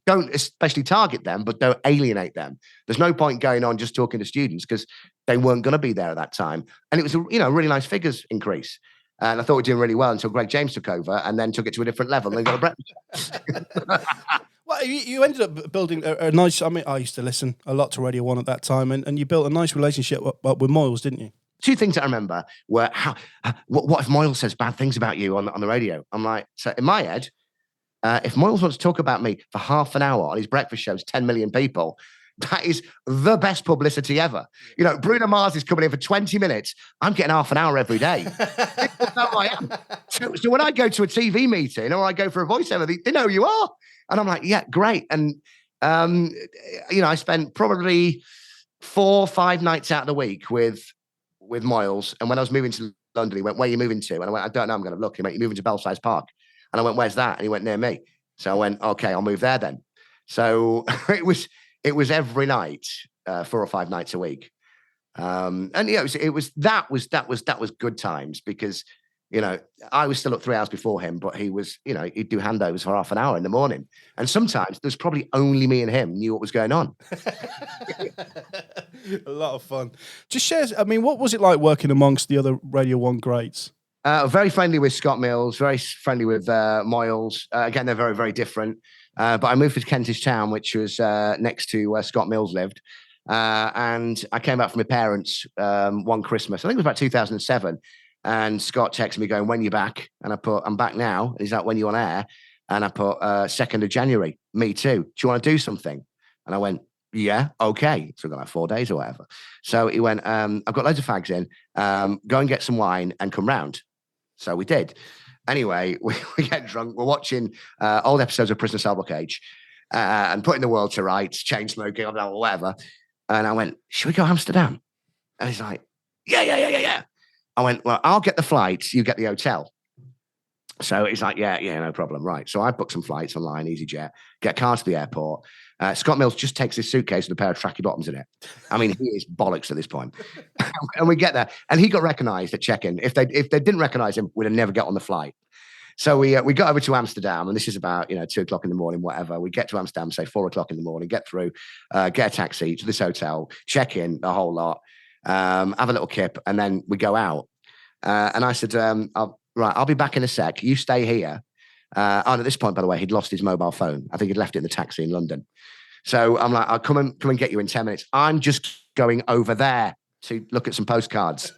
Don't especially target them, but don't alienate them. There's no point going on just talking to students because they weren't going to be there at that time. And it was a really nice figures increase. And I thought we were doing really well until Greg James took over and then took it to a different level and then got a breakfast. Well, you ended up building a nice. I mean, I used to listen a lot to Radio 1 at that time, and you built a nice relationship with Moyles, didn't you? 2 things I remember were what if Moyles says bad things about you on the radio? I'm like, so in my head, if Moyles wants to talk about me for half an hour on his breakfast shows, 10 million people, that is the best publicity ever. Bruno Mars is coming in for 20 minutes. I'm getting half an hour every day. People know I am. So when I go to a TV meeting or I go for a voiceover, they know who you are. And I'm like, yeah, great. And, I spent probably 4 or 5 nights out of the week with with Moyles. And when I was moving to London, he went, "Where are you moving to?" And I went, "I don't know. I'm going to look." He went, "You're moving to Belsize Park." And I went, "Where's that?" And he went, "Near me." So I went, "Okay, I'll move there then." So it was every night, 4 or 5 nights a week. And that was good times because, I was still up 3 hours before him, but he was, he'd do handovers for half an hour in the morning. And sometimes there's probably only me and him knew what was going on. A lot of fun. Just share, what was it like working amongst the other Radio 1 greats? Very friendly with Scott Mills, very friendly with Moyles. Again, they're very, very different. But I moved to Kentish Town, which was next to where Scott Mills lived. And I came back from my parents one Christmas. I think it was about 2007. And Scott texted me going, "When you back?" And I put, "I'm back now." And he's like, "When you on air?" And I put, 2nd of January. "Me too. Do you want to do something?" And I went, "Yeah, okay." So we've got like 4 days or whatever. So he went, "I've got loads of fags in. Go and get some wine and come round." So we did. Anyway, we get drunk. We're watching old episodes of Prisoner Cell Block H and putting the world to rights, chain smoking, or whatever. And I went, "Should we go to Amsterdam?" And he's like, Yeah. I went, "Well, I'll get the flights, you get the hotel." So he's like, yeah, no problem. Right. So I booked some flights online, EasyJet, get a car to the airport. Scott Mills just takes his suitcase with a pair of tracky bottoms in it. I mean, he is bollocks at this point. And we get there, and he got recognised at check-in. If they didn't recognise him, we'd have never got on the flight. So we got over to Amsterdam, and this is about 2:00 in the morning, whatever. We get to Amsterdam, say 4:00 in the morning, get through, get a taxi to this hotel, check in, the whole lot, have a little kip, and then we go out. And I said, I'll be back in a sec. You stay here. And at this point, by the way, he'd lost his mobile phone. I think he'd left it in the taxi in London. So I'm like, "I'll come and get you in 10 minutes. I'm just going over there to look at some postcards."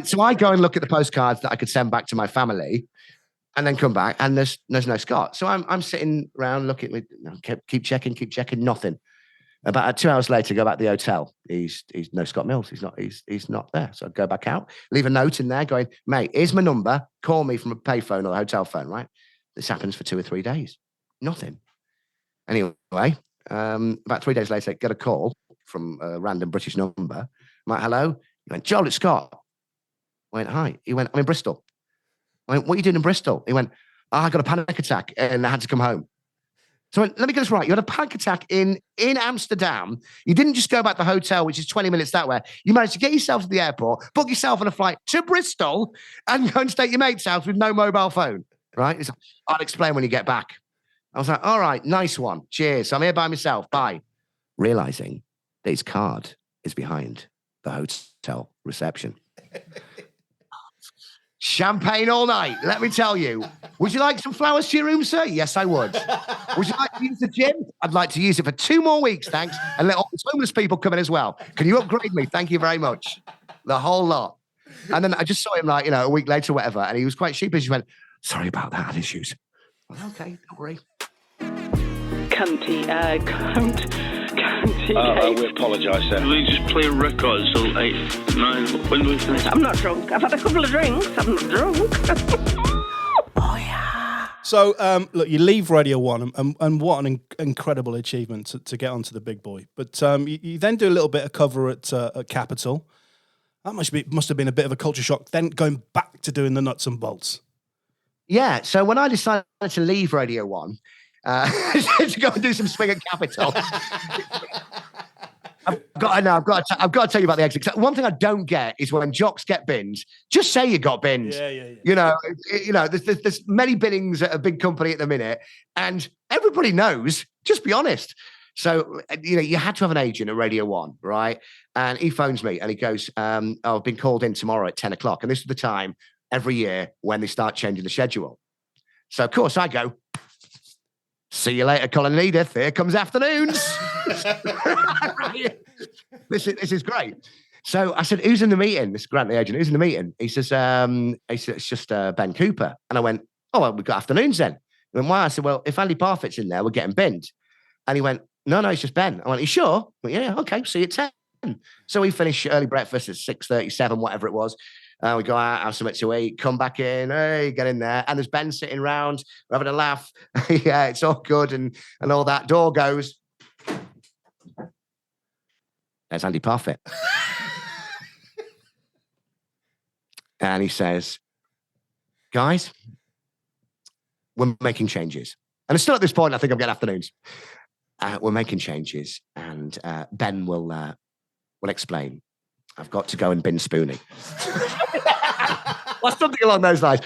So I go and look at the postcards that I could send back to my family, and then come back, and there's no Scott. So I'm sitting around looking, keep checking, nothing. About 2 hours later, go back to the hotel. He's no Scott Mills. He's not there. So I go back out, leave a note in there going, "Mate, here's my number. Call me from a payphone or a hotel phone." Right. This happens for 2 or 3 days. Nothing. Anyway, about 3 days later, get a call from a random British number. I'm like, "Hello?" He went, "Joel, it's Scott." I went, "Hi." He went, "I'm in Bristol." I went, "What are you doing in Bristol?" He went, "I got a panic attack and I had to come home." So I went, "Let me get this right. You had a panic attack in Amsterdam. You didn't just go back to the hotel, which is 20 minutes that way. You managed to get yourself to the airport, book yourself on a flight to Bristol, and go and stay at your mate's house with no mobile phone." Right? He's like, "I'll explain when you get back." I was like, "All right, nice one. Cheers. I'm here by myself. Bye." Realizing that his card is behind the hotel reception. Champagne all night, let me tell you. "Would you like some flowers to your room, sir?" "Yes, I would." "Would you like to use the gym?" "I'd like to use it for 2 more weeks, thanks. And let all the homeless people come in as well. Can you upgrade me? Thank you very much." The whole lot. And then I just saw him a week later or whatever, and he was quite sheepish. He went, "Sorry about that, I had issues." Well, okay, don't worry. Cunty. We apologise, sir. We just play records till 8, 9. When do we finish? I'm not drunk. I've had a couple of drinks. I'm not drunk. So, look, you leave Radio 1, and what an incredible achievement to get onto the big boy. But you then do a little bit of cover at Capital. That must have been a bit of a culture shock, then going back to doing the nuts and bolts. Yeah, so when I decided to leave Radio 1, to go and do some swing at Capital, I've got to tell you about the exit. One thing I don't get is when jocks get binned, just say you got binned. Yeah. There's many binnings at a big company at the minute, and everybody knows. Just be honest. So, you had to have an agent at Radio 1, right? And he phones me and he goes, "I've been called in tomorrow at 10 o'clock. And this is the time every year when they start changing the schedule." So, of course, I go, "See you later, Colin and Edith. Here comes afternoons." This is great. So I said, "Who's in the meeting?" This is Grant, the agent. "Who's in the meeting?" He says, "It's just Ben Cooper." And I went, "Oh, well, we've got afternoons then." He went, "Why?" I said, "Well, if Andy Parfitt's in there, we're getting binned." And he went, No, it's just Ben. I went, "You sure?" I went, "Yeah, okay, see you at 10. So we finish early breakfast at 6:37, whatever it was. We go out, have something to eat, come back in, hey, get in there. And there's Ben sitting round, we're having a laugh. Yeah, it's all good and all that. Door goes. There's Andy Parfitt. And he says, guys, we're making changes. And still at this point, I think I'm getting afternoons. We're making changes, and Ben will explain. I've got to go and bin spooning. Or something along those lines.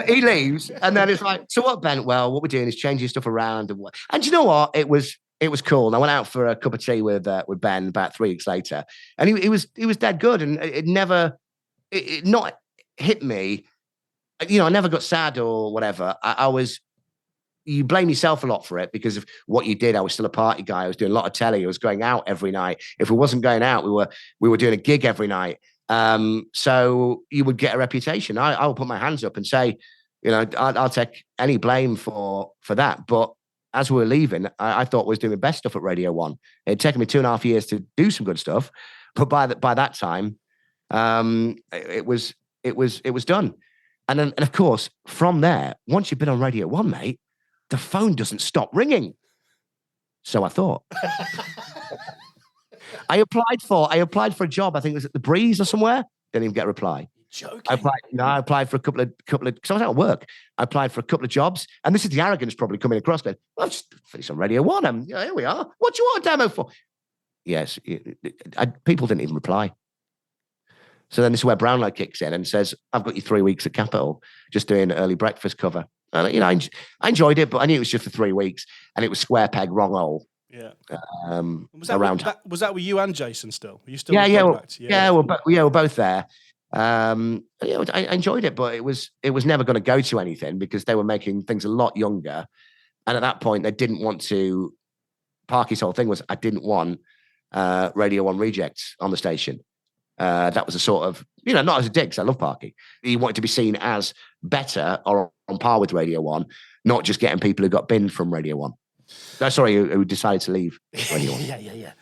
He leaves, and then it's like, so what, Ben? Well, what we're doing is changing stuff around. And you know what? It was cool. And I went out for a cup of tea with Ben about 3 weeks later, and he was dead good. And it never not hit me. You know, I never got sad or whatever. I was. You blame yourself a lot for it because of what you did. I was still a party guy. I was doing a lot of telly. I was going out every night. If we wasn't going out, we were doing a gig every night. So you would get a reputation. I will put my hands up and say, you know, I'll take any blame for that. But as we were leaving, I thought I was doing the best stuff at Radio 1. It had taken me 2.5 years to do some good stuff, but by that time, it was done. And then, and of course, from there, once you've been on Radio 1, mate, the phone doesn't stop ringing. So I thought. I applied for a job. I think it was at the Breeze or somewhere. Didn't even get a reply. Joking. I applied for a couple of because I was out of work. I applied for a couple of jobs, and this is the arrogance probably coming across. Going, well, I've just finished on Radio 1. Here we are. What do you want a demo for? Yes, people didn't even reply. So then this is where Brownlow kicks in and says, "I've got you 3 weeks at Capitol, just doing early breakfast cover." And you know, I enjoyed it, but I knew it was just for 3 weeks, and it was square peg, wrong hole. Yeah. Was that with you and Jason still? Were you still? We're both there. You know, I enjoyed it, but it was never going to go to anything because they were making things a lot younger, and at that point they didn't want to. Parky's whole thing was I didn't want Radio 1 rejects on the station. That was a sort of, you know, not as a dig, because I love Parky. He wanted to be seen as better or on par with Radio 1, not just getting people who got binned from Radio 1. Who decided to leave Radio 1. Yeah.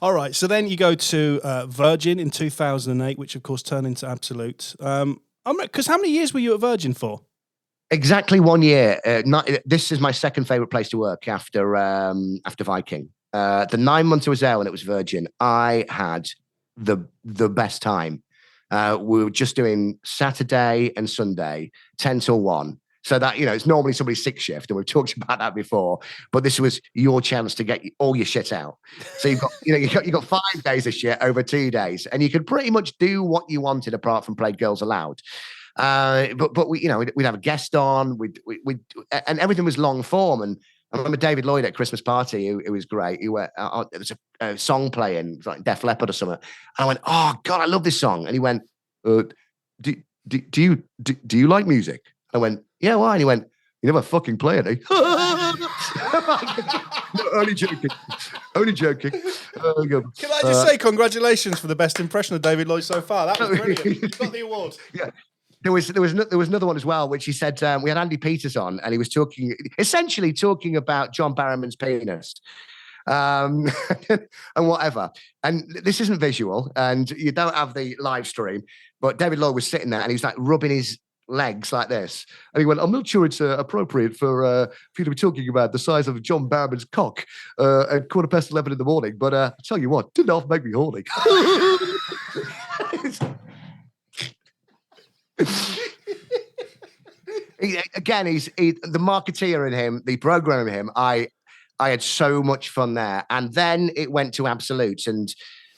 All right, so then you go to Virgin in 2008, which of course turned into Absolute. Because how many years were you at Virgin for? Exactly 1 year. This is my second favourite place to work after Viking. The 9 months I was there when it was Virgin, I had the best time. We were just doing Saturday and Sunday, 10 till 1. So that, you know, it's normally somebody's 6 shift, and we've talked about that before, but this was your chance to get all your shit out. So you got 5 days of shit over 2 days, and you could pretty much do what you wanted apart from play Girls Aloud. But we, you know, we'd have a guest on, and everything was long form. And I remember David Lloyd at Christmas party. It was great. There was a song playing, like Def Leppard or something. And I went, "Oh God, I love this song." And he went, "Do you like music?" I went, "Yeah, why?" And he went, "You never fucking play it, eh?" No, only joking. Can I just say congratulations for the best impression of David Lloyd so far? That was brilliant. You got the award. Yeah. There was another one as well, which he said, we had Andy Peters on, and he was essentially talking about John Barrowman's penis. And whatever. And this isn't visual, and you don't have the live stream, but David Lloyd was sitting there and he was like rubbing his legs like this. And he went, "I'm not sure it's appropriate for you to be talking about the size of John Barrowman's cock at 11:15 in the morning, but I tell you what, didn't half make me horny." He's the marketeer in him, the programmer in him. I had so much fun there. And then it went to Absolute, and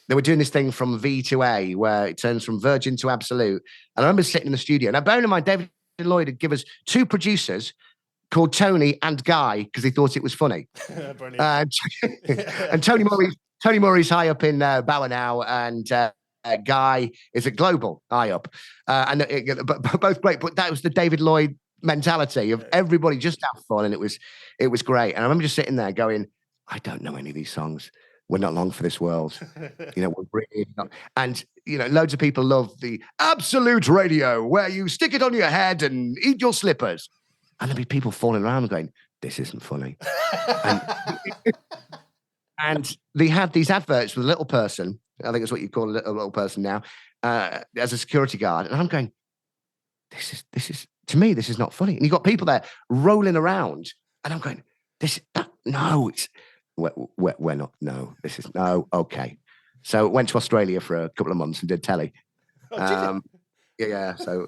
they were doing this thing from V to A, where it turns from Virgin to Absolute. And I remember sitting in the studio. Now, bearing in mind, David Lloyd had given us 2 producers called Tony and Guy because he thought it was funny. And Tony Murray's high up in Bauer now, and Guy is at Global, high up. And both great. But that was the David Lloyd mentality of everybody just have fun, and it was great. And I remember just sitting there going, "I don't know any of these songs. We're not long for this world." You know, we're really not. And, you know, loads of people love the Absolute Radio where you stick it on your head and eat your slippers. And there'd be people falling around going, "This isn't funny." And they had these adverts with a little person. I think it's what you call a little person now, as a security guard. And I'm going, this is to me, this is not funny. And you've got people there rolling around, and I'm going, we're not, no, this is, no, okay. So went to Australia for a couple of months and did telly. Yeah. So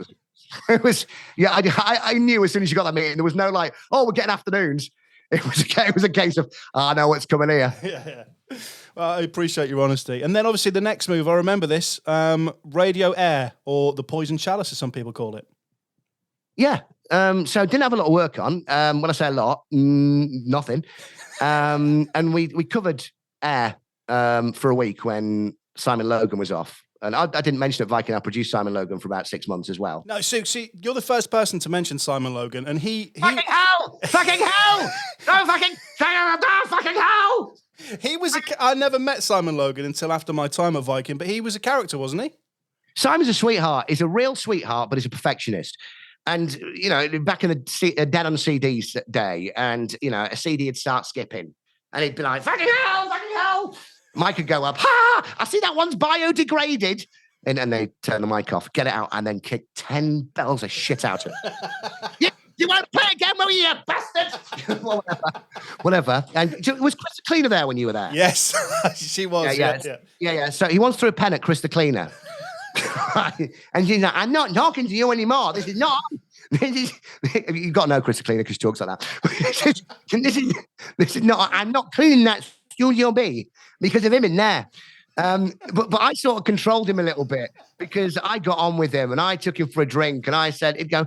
it was yeah. I knew as soon as you got that meeting, there was no like, oh, we're getting afternoons. It was a case of, I know what's coming here. Yeah. Well, I appreciate your honesty. And then obviously the next move, I remember this, Radio Air, or the Poison Chalice, as some people call it. Yeah. So didn't have a lot of work on. When I say a lot, nothing. And we covered Air for a week when Simon Logan was off. And I didn't mention that Viking. I produced Simon Logan for about 6 months as well. No, so see, you're the first person to mention Simon Logan, and he fucking hell, fucking hell, no fucking hell. He was I never met Simon Logan until after my time at Viking, but he was a character, wasn't he? Simon's a sweetheart. He's a real sweetheart, but he's a perfectionist. And you know, back in the Dead on CDs day, and you know, a CD would start skipping, and he'd be like, "Fucking hell!" Mic would go up. Ha! I see that one's biodegraded. And they turn the mic off, get it out, and then kick 10 bells of shit out of it. You won't play again, will you, bastard? Whatever. And was Chris the Cleaner there when you were there? Yes, she was. Yeah. So he once threw a pen at Chris the Cleaner. And she's like, I'm not talking to you anymore. This is not. You've got to know Chris the Cleaner because she talks like that. This is not. I'm not cleaning that Studio B because of him in there. But I sort of controlled him a little bit because I got on with him and I took him for a drink and I said, he'd go,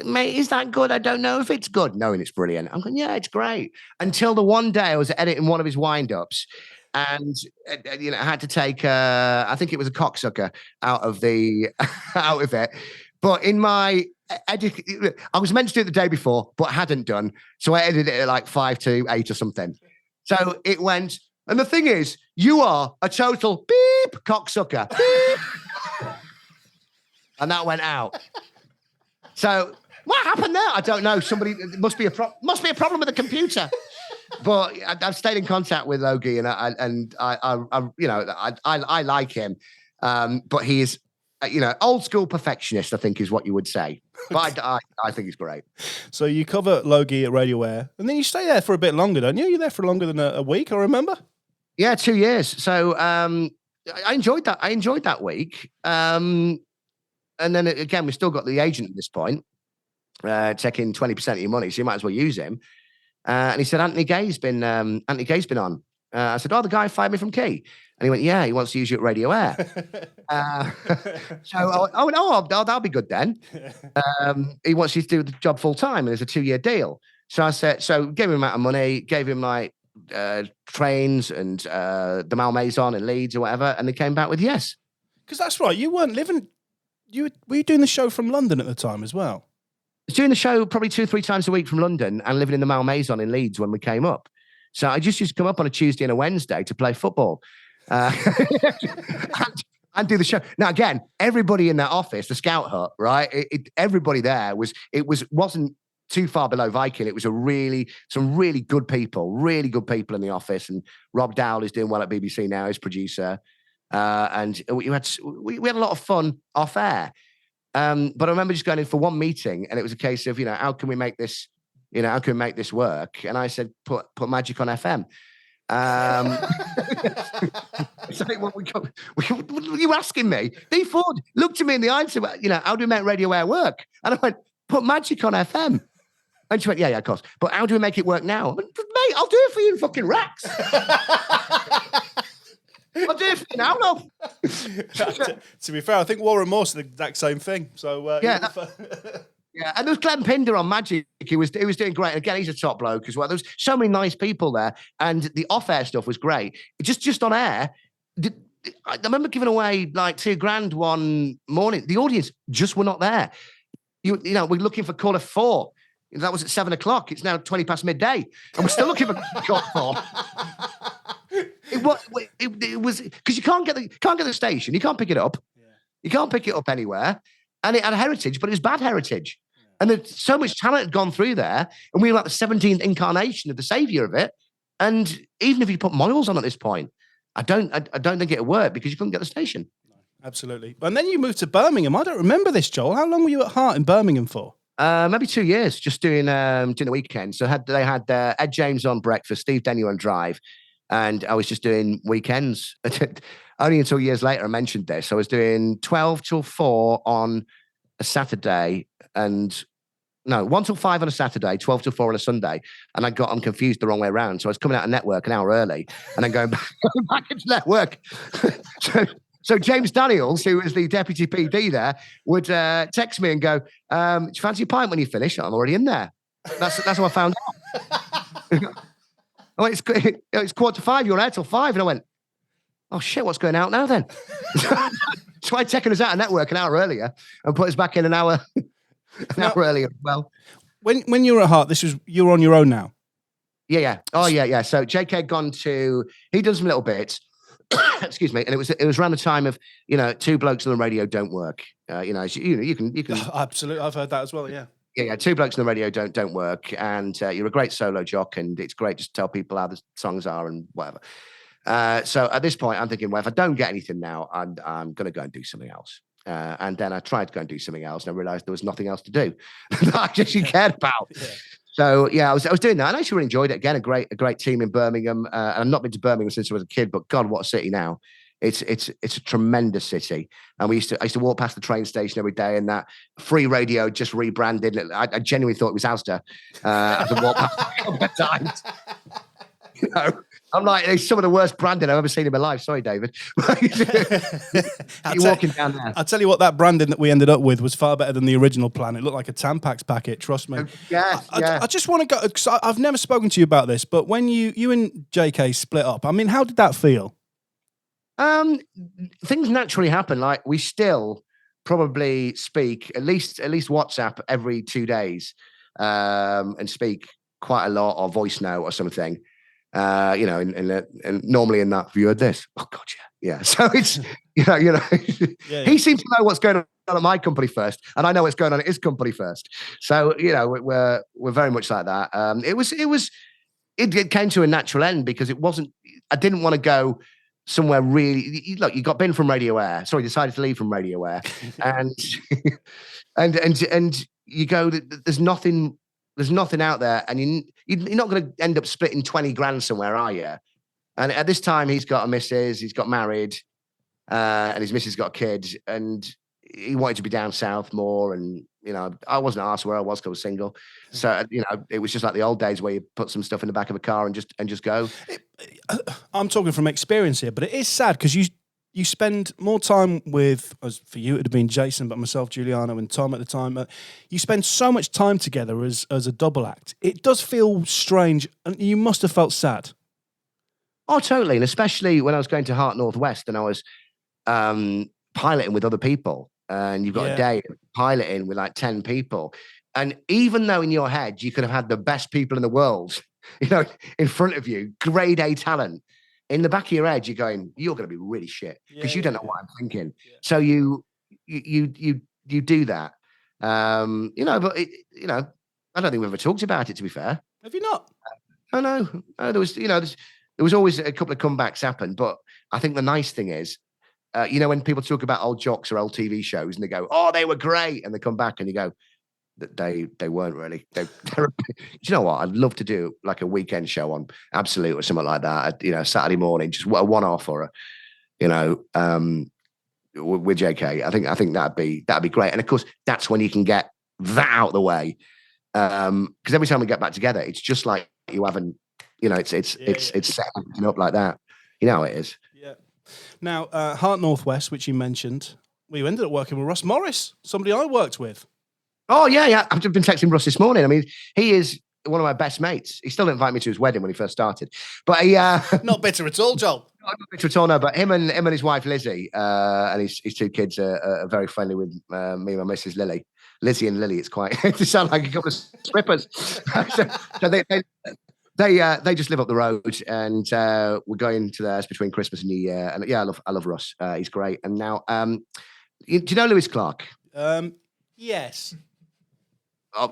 mate, is that good? I don't know if it's good. Knowing it's brilliant. I'm going, yeah, it's great. Until the one day I was editing one of his wind-ups and, you know, I had to take, I think it was a cocksucker out of it. But in my edit, I was meant to do it the day before, but hadn't done. So I edited it at like 5 to 8 or something. So it went, and the thing is, you are a total beep cocksucker. Beep. And that went out. So what happened there? I don't know. Somebody must be a problem with the computer. But I've stayed in contact with Logie, and I like him. But he is, you know, old school perfectionist, I think is what you would say. But I think he's great. So you cover Logie at Radio Air, and then you stay there for a bit longer, don't you? You're there for longer than a week, I remember. Yeah, 2 years. So I enjoyed that. I enjoyed that week. And then again, we've still got the agent at this point, taking 20% of your money, so you might as well use him. And he said, Anthony Gay's been on. I said, oh, the guy fired me from Key. And he went, yeah, he wants to use you at Radio Air. That'll be good then. He wants you to do the job full time, and it's a 2-year deal. So I said, gave him amount of money, gave him like trains and the Malmaison in Leeds or whatever, and they came back with yes. Because that's right, you weren't living. Were you doing the show from London at the time as well? I was doing the show probably 2 or 3 times a week from London and living in the Malmaison in Leeds when we came up. So I just used to come up on a Tuesday and a Wednesday to play football and do the show. Now, again, everybody in that office, the Scout Hut, right? Everybody there wasn't too far below Viking. It was some really good people in the office. And Rob Dowell is doing well at BBC now, as producer. And we had a lot of fun off air. But I remember just going in for one meeting, and it was a case of, you know, how can we make this work? And I said, put Magic on FM. So what you asking me? Dee Ford looked at me in the eye and said, well, you know, how do we make Radio Air work? And I went, put Magic on FM. And she went, yeah, of course. But how do we make it work now? I went, mate, I'll do it for you in fucking racks. I'll do it for you now, love. To be fair, I think Warren Moore said the exact same thing. So yeah. Yeah, and there was Glenn Pinder on Magic. He was doing great. Again, he's a top bloke as well. There was so many nice people there, and the off-air stuff was great. Just on air, I remember giving away like $2,000 one morning. The audience just were not there. You know, we're looking for caller 4. That was at 7:00. It's now 20 past midday, and we're still looking for caller 4. It was because you can't get the station. You can't pick it up. Yeah. You can't pick it up anywhere. And it had a heritage, but it was bad heritage. Yeah. And so much talent had gone through there, and we were like the 17th incarnation of the savior of it. And even if you put Moyles on at this point, I don't think it'll work because you couldn't get the station. No, absolutely. And then you moved to Birmingham. I don't remember this, Joel. How long were you at Heart in Birmingham for? Maybe 2 years, just doing the weekend. So they had Ed James on breakfast, Steve Denny on drive, and I was just doing weekends. Only until years later I mentioned this. I was doing 12 till 4 on a Saturday, and no, 1 till 5 on a Saturday, 12 till 4 on a Sunday. And I'm confused the wrong way around. So I was coming out of network an hour early and then going back into network. So James Daniels, who was the deputy PD there, would text me and go, do you fancy a pint when you finish? I'm already in there. That's how I found out. I went, it's 4:45, you're there till 5. And I went, oh shit, what's going out now then? So I'd taken us out of network an hour earlier and put us back in an hour earlier as well. When you were at Heart, you were on your own now? Yeah. Oh, yeah. So JK had gone he done some little bits. Excuse me. And it was around the time of, two blokes on the radio don't work. You can. Absolutely. I've heard that as well. Yeah. Yeah. Two blokes on the radio don't work. And you're a great solo jock, and it's great just to tell people how the songs are and whatever. So at this point, I'm thinking, well, if I don't get anything now, I'm going to go and do something else. And then I tried to go and do something else, and I realized there was nothing else to do that I actually cared about. Yeah. So yeah, I was doing that, and I actually really enjoyed it. Again, a great team in Birmingham. And I've not been to Birmingham since I was a kid, but God, what a city now! It's a tremendous city. And I used to walk past the train station every day, and that Free Radio just rebranded. I genuinely thought it was Asda. As I walked past a couple of times. I'm like, it's some of the worst branding I've ever seen in my life. Sorry, David. You're walking down there. I'll tell you what, that branding that we ended up with was far better than the original plan. It looked like a Tampax packet, trust me. I just want to go, because I've never spoken to you about this, but when you and JK split up, I mean, how did that feel? Things naturally happen. Like, we still probably speak, at least WhatsApp every 2 days, and speak quite a lot, or voice note or something. And normally in that, have you heard this? Oh God, yeah. So it's he seems to know what's going on at my company first, and I know what's going on at his company first. So we're very much like that. It came to a natural end because it wasn't. I didn't want to go somewhere really. Look, you got bin from Radio Air. Sorry, decided to leave from Radio Air, and you go. There's nothing out there, and you're not going to end up splitting 20 grand somewhere, are you? And at this time, he's got a missus, he's got married, and his missus got a kid, and he wanted to be down south more. And, I wasn't asked where I was because I was single. So, it was just like the old days where you put some stuff in the back of a car and just go. I'm talking from experience here, but it is sad because you spend more time with, as for you, it would have been Jason, but myself, Giuliano, and Tom at the time. You spend so much time together as a double act. It does feel strange, and you must have felt sad. Oh, totally. And especially when I was going to Heart Northwest and I was piloting with other people, and you've got a day piloting with like 10 people. And even though in your head you could have had the best people in the world, in front of you, grade A talent, in the back of your head, you're going, you're going to be really shit because you don't know what I'm thinking. Yeah. So you do that. But I don't think we've ever talked about it, to be fair. Have you not? Oh, no. There was always a couple of comebacks happen. But I think the nice thing is, when people talk about old jocks or old TV shows and they go, oh, they were great. And they come back and you go, they weren't really. Do you know what? I'd love to do like a weekend show on Absolute or something like that. Saturday morning, just a one-off or with JK. I think that'd be great. And of course, that's when you can get that out of the way. Because every time we get back together, it's just like you haven't. It's set up like that. You know how it is. Yeah. Now, Heart Northwest, which you mentioned, you ended up working with Russ Morris, somebody I worked with. Oh, yeah. I've been texting Russ this morning. I mean, he is one of my best mates. He still didn't invite me to his wedding when he first started. But he... Not bitter at all, Joel. Not bitter at all, no. But him and his wife, Lizzie, and his two kids are very friendly with me and my missus, Lily. Lizzie and Lily, it's quite... They sound like a couple of strippers. so they just live up the road, and we're going to theirs between Christmas and New Year. And yeah, I love Russ. He's great. And now, do you know Lewis Clark? Yes.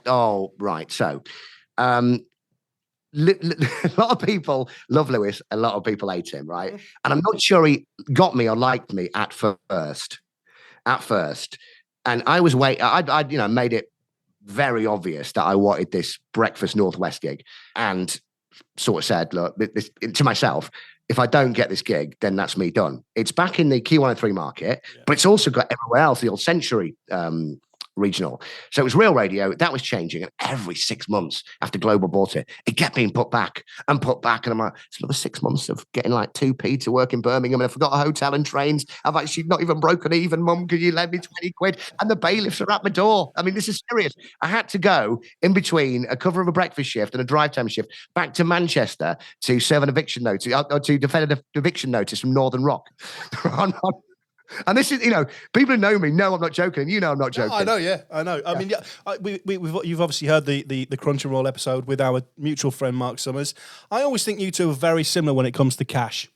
Oh, right. So, a lot of people love Lewis. A lot of people hate him, right? And I'm not sure he got me or liked me at first. And I was I'd made it very obvious that I wanted this Breakfast Northwest gig. And sort of said, look, to myself, if I don't get this gig, then that's me done. It's back in the Q103 market, but it's also got everywhere else, the old Century regional. So it was real radio. That was changing. And every 6 months after Global bought it, it kept being put back. And I'm like, it's another 6 months of getting like 2p to work in Birmingham. And I forgot a hotel and trains. I've actually not even broken even, Mum, because you lent me 20 quid. And the bailiffs are at my door. I mean, this is serious. I had to go in between a cover of a breakfast shift and a drive time shift back to Manchester to serve an eviction notice, or to defend an eviction notice from Northern Rock. And this is, people who know me know I'm not joking, and I'm not joking. No, I know, yeah, I know. I mean, you've obviously heard the Crunch and Roll episode with our mutual friend Mark Summers. I always think you two are very similar when it comes to cash.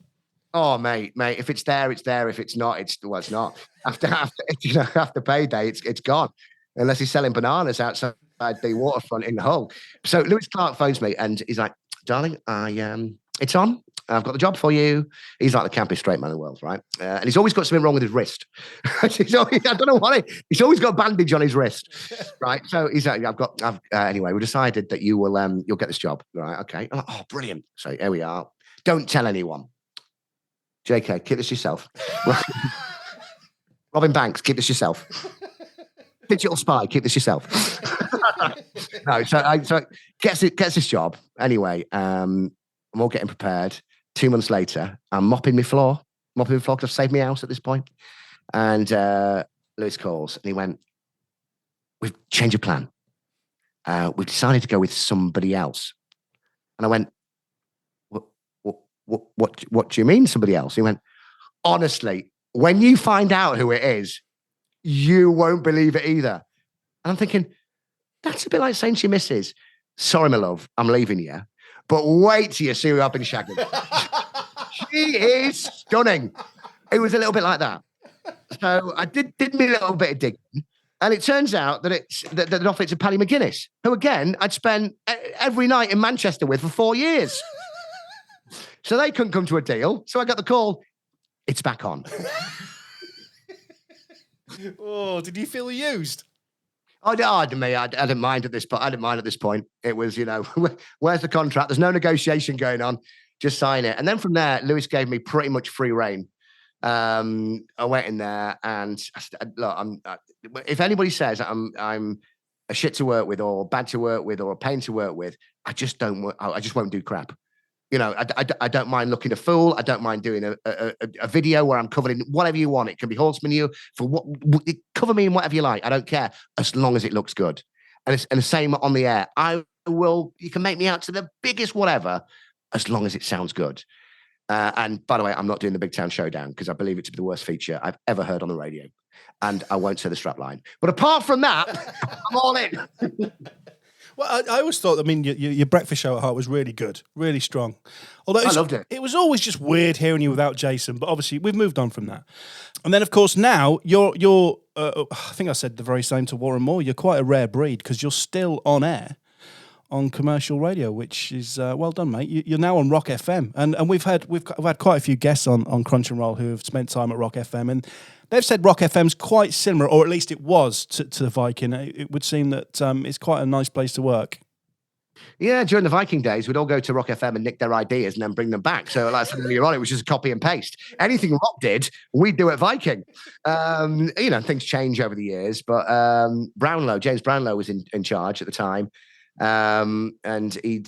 Oh, mate, if it's there, it's there. If it's not, it's not. After payday, it's gone, unless he's selling bananas outside the waterfront in Hull. So Lewis Clark phones me and he's like, "Darling, it's on. I've got the job for you." He's like the campest straight man in the world, right? And he's always got something wrong with his wrist. I don't know what he's always got a bandage on his wrist, right? So he's like, anyway, we decided that you'll get this job, right? Okay. I'm like, oh, brilliant. So here we are. Don't tell anyone. JK, keep this yourself. Robin Banks, keep this yourself. Digital spy, keep this yourself. No, so gets this job anyway. I'm all getting prepared. 2 months later, I'm mopping my floor because I've saved my house at this point. And Lewis calls and he went, "We've changed of plan. We've decided to go with somebody else." And I went, what do you mean somebody else? He went, "Honestly, when you find out who it is, you won't believe it either." And I'm thinking, that's a bit like saying to your missus, "Sorry, my love, I'm leaving you. But wait till you see who I've been shagging." She is stunning. It was a little bit like that. So I did me a little bit of digging. And it turns out that that offered it to Paddy McGuinness, who, again, I'd spent every night in Manchester with for 4 years. So they couldn't come to a deal. So I got the call. It's back on. Oh, did you feel used? I didn't mind at this point. I didn't mind at this point. It was, where's the contract? There's no negotiation going on. Just sign it. And then from there, Lewis gave me pretty much free rein. I went in there and look, if anybody says I'm a shit to work with or bad to work with or a pain to work with, I just won't do crap. I don't mind looking a fool. I don't mind doing a video where I'm covered in whatever you want. It can be horseman you for cover me in whatever you like. I don't care as long as it looks good. And the same on the air. You can make me out to the biggest whatever as long as it sounds good. And by the way, I'm not doing the Big Town Showdown because I believe it to be the worst feature I've ever heard on the radio. And I won't say the strap line. But apart from that, I'm all in. Well, I always thought, your breakfast show at heart was really good, really strong. Although I loved it. It was always just weird hearing you without Jason, but obviously we've moved on from that. And then, of course, now you're I think I said the very same to Warren Moore, you're quite a rare breed because you're still on air on commercial radio, which is well done, mate. You're now on Rock FM, and we've had quite a few guests on Crunch and Roll who have spent time at Rock FM, and they've said Rock FM's quite similar, or at least it was to the Viking. It would seem that it's quite a nice place to work. Yeah, during the Viking days, we'd all go to Rock FM and nick their ideas and then bring them back. So, like something you're on, it was just a copy and paste. Anything Rock did, we'd do at Viking. Things change over the years, but James Brownlow was in charge at the time. And he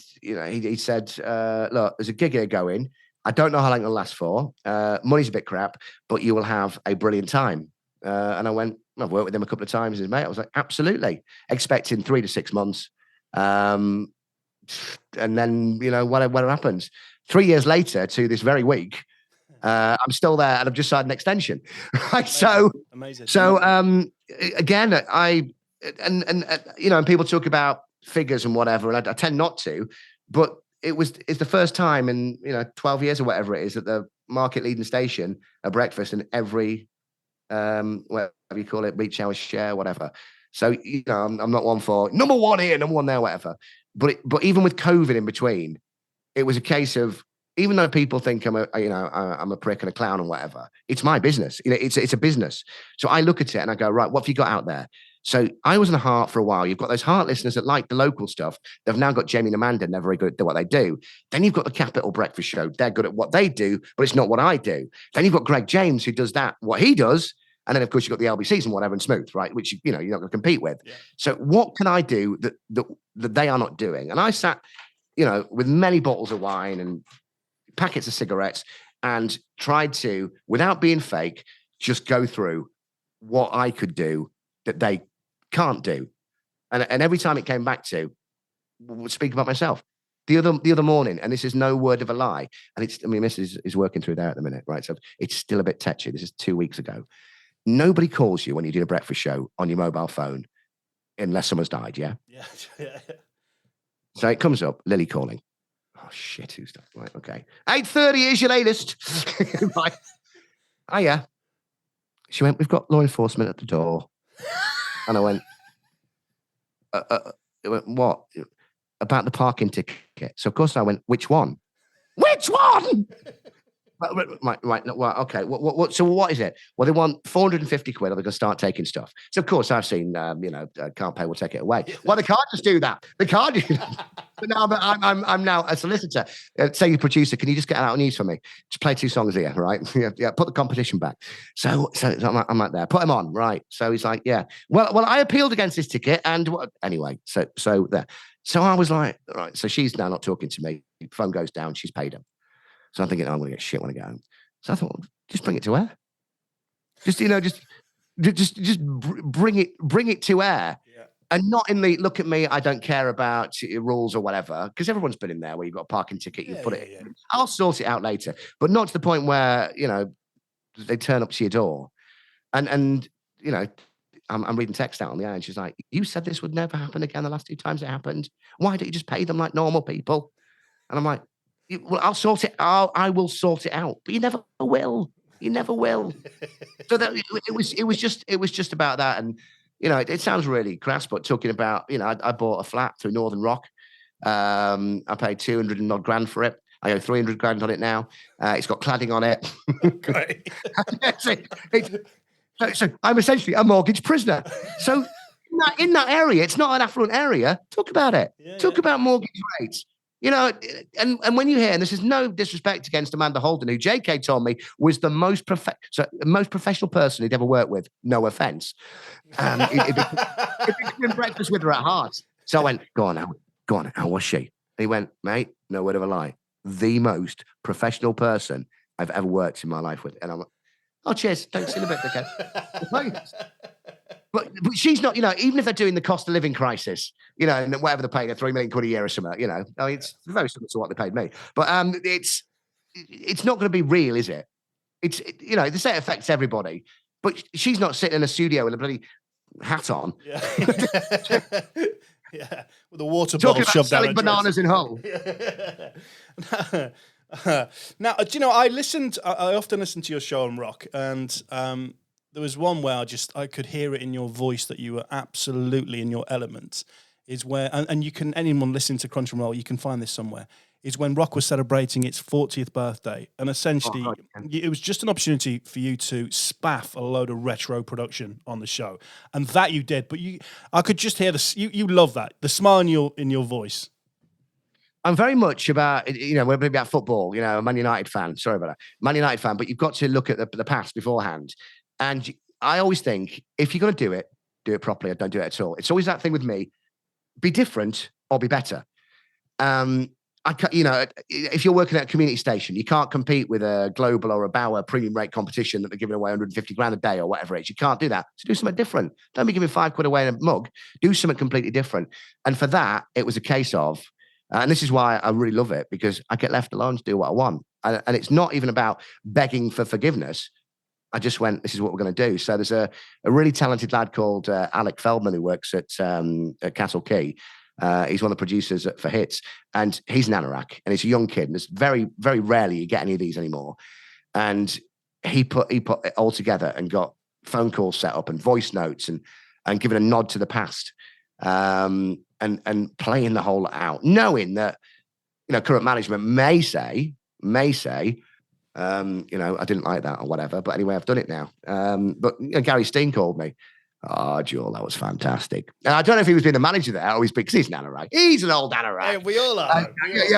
said, "Look, there's a gig here going. I don't know how long it'll last for. Money's a bit crap, but you will have a brilliant time." And I went, I've worked with him a couple of times, his mate. I was like, absolutely. Expecting 3 to 6 months. And then, whatever happens. 3 years later to this very week, I'm still there and I've just signed an extension. Right? Amazing. So, again, and people talk about figures and whatever, and I tend not to, but it's the first time in 12 years or whatever it is that the market leading station at breakfast in every whatever you call it, reach hour share, whatever. So I'm not one for number one here, number one there, whatever. But even with COVID in between, it was a case of, even though people think I'm a prick and a clown and whatever, it's my business. It's a business. So I look at it and I go, right, what have you got out there? So I was in the heart for a while. You've got those heart listeners that like the local stuff. They've now got Jamie and Amanda, and they're very good at what they do. Then you've got the Capital Breakfast Show. They're good at what they do, but it's not what I do. Then you've got Greg James, who does what he does. And then, of course, you've got the LBCs and whatever and Smooth, right? Which, you're not going to compete with. Yeah. So what can I do that they are not doing? And I sat, with many bottles of wine and packets of cigarettes and tried to, without being fake, just go through what I could do that they can't do. And every time it came back to speak about myself. The other morning, and this is no word of a lie, and Mrs. is working through there at the minute, right? So it's still a bit touchy. This is 2 weeks ago. Nobody calls you when you do a breakfast show on your mobile phone unless someone's died, yeah? Yeah. So it comes up, Lily calling. Oh, shit, who's that? Right, okay. 8:30 is your latest. Right. Oh, yeah. She went, we've got law enforcement at the door. And I went, what? About the parking ticket. So, of course, I went, which one? Which one? Right. Well, okay. What? So what is it? Well, they want 450 quid, or they're going to start taking stuff. So of course I've seen, can't pay, we'll take it away. Well, they can't just do that. They can't do that. But now I'm now a solicitor. Say your producer, can you just get out news for me? Just play 2 songs here, right? Yeah. Put the competition back. So I'm like there. Put him on, right? So he's like, yeah. Well, I appealed against this ticket, and anyway. So there. So I was like, right. So she's now not talking to me. Phone goes down. She's paid him. So I'm thinking, I'm going to get shit when I get home. So I thought, well, just bring it to air. Just bring it to air. Yeah. And not in the, look at me, I don't care about rules or whatever, because everyone's been in there where you've got a parking ticket, you put it in. Yeah. I'll sort it out later. But not to the point where, they turn up to your door. And I'm reading text out on the air, and she's like, you said this would never happen again the last 2 times it happened. Why don't you just pay them like normal people? And I'm like, well, I'll sort it out. I will sort it out, but you never will. You never will. So that it was just about that, and it sounds really crass, but talking about I bought a flat through Northern Rock. I paid 200 and odd grand for it. I owe 300 grand on it now. It's got cladding on it. Great. So I'm essentially a mortgage prisoner. So in that area, it's not an affluent area. Talk about it. Yeah, Talk about mortgage rates. And when you hear, and this is no disrespect against Amanda Holden, who JK told me was the most professional person he'd ever worked with, no offense. He'd be doing breakfast with her at heart. So I went, go on, how was she? And he went, mate, no word of a lie, the most professional person I've ever worked in my life with. And I'm like, oh, cheers, thanks, in a bit, okay. But she's not, even if they're doing the cost of living crisis, and whatever they're paying, 3 million quid a year or something, it's very similar to what they paid me. But it's not going to be real, is it? They say it affects everybody, but she's not sitting in a studio with a bloody hat on. Yeah. Yeah. With a water bottle shoved down. Selling bananas in Hull. Now, I often listen to your show on Rock, and there was one where I could hear it in your voice that you were absolutely in your element. Is where, and anyone listening to Crunch and Roll, you can find this somewhere, is when Rock was celebrating its 40th birthday. And essentially, it was just an opportunity for you to spaff a load of retro production on the show. And that you did. But I could just hear you love that, the smile in your voice. I'm very much about, we're about football, a Man United fan. Sorry about that. Man United fan, but you've got to look at the past beforehand. And I always think, if you're going to do it properly, or don't do it at all. It's always that thing with me, be different or be better. If you're working at a community station, you can't compete with a Global or a Bauer premium rate competition that they're giving away 150 grand a day or whatever it is. You can't do that. So do something different. Don't be giving 5 quid away in a mug. Do something completely different. And for that, it was a case of, and this is why I really love it, because I get left alone to do what I want. And it's not even about begging for forgiveness. I just went, this is what we're going to do. So there's a really talented lad called Alec Feldman who works at Castle Key. He's one of the producers for Hits, and he's an anorak, and he's a young kid, and it's very, very rarely you get any of these anymore. And he put it all together and got phone calls set up and voice notes and given a nod to the past, and playing the whole out, knowing that current management may say. I didn't like that or whatever, but anyway, I've done it now. But Gary Steen called me, Oh, Joel, that was fantastic. And I don't know if he was being the manager there or because he's an anorak. He's an old anorak. Hey, we all are.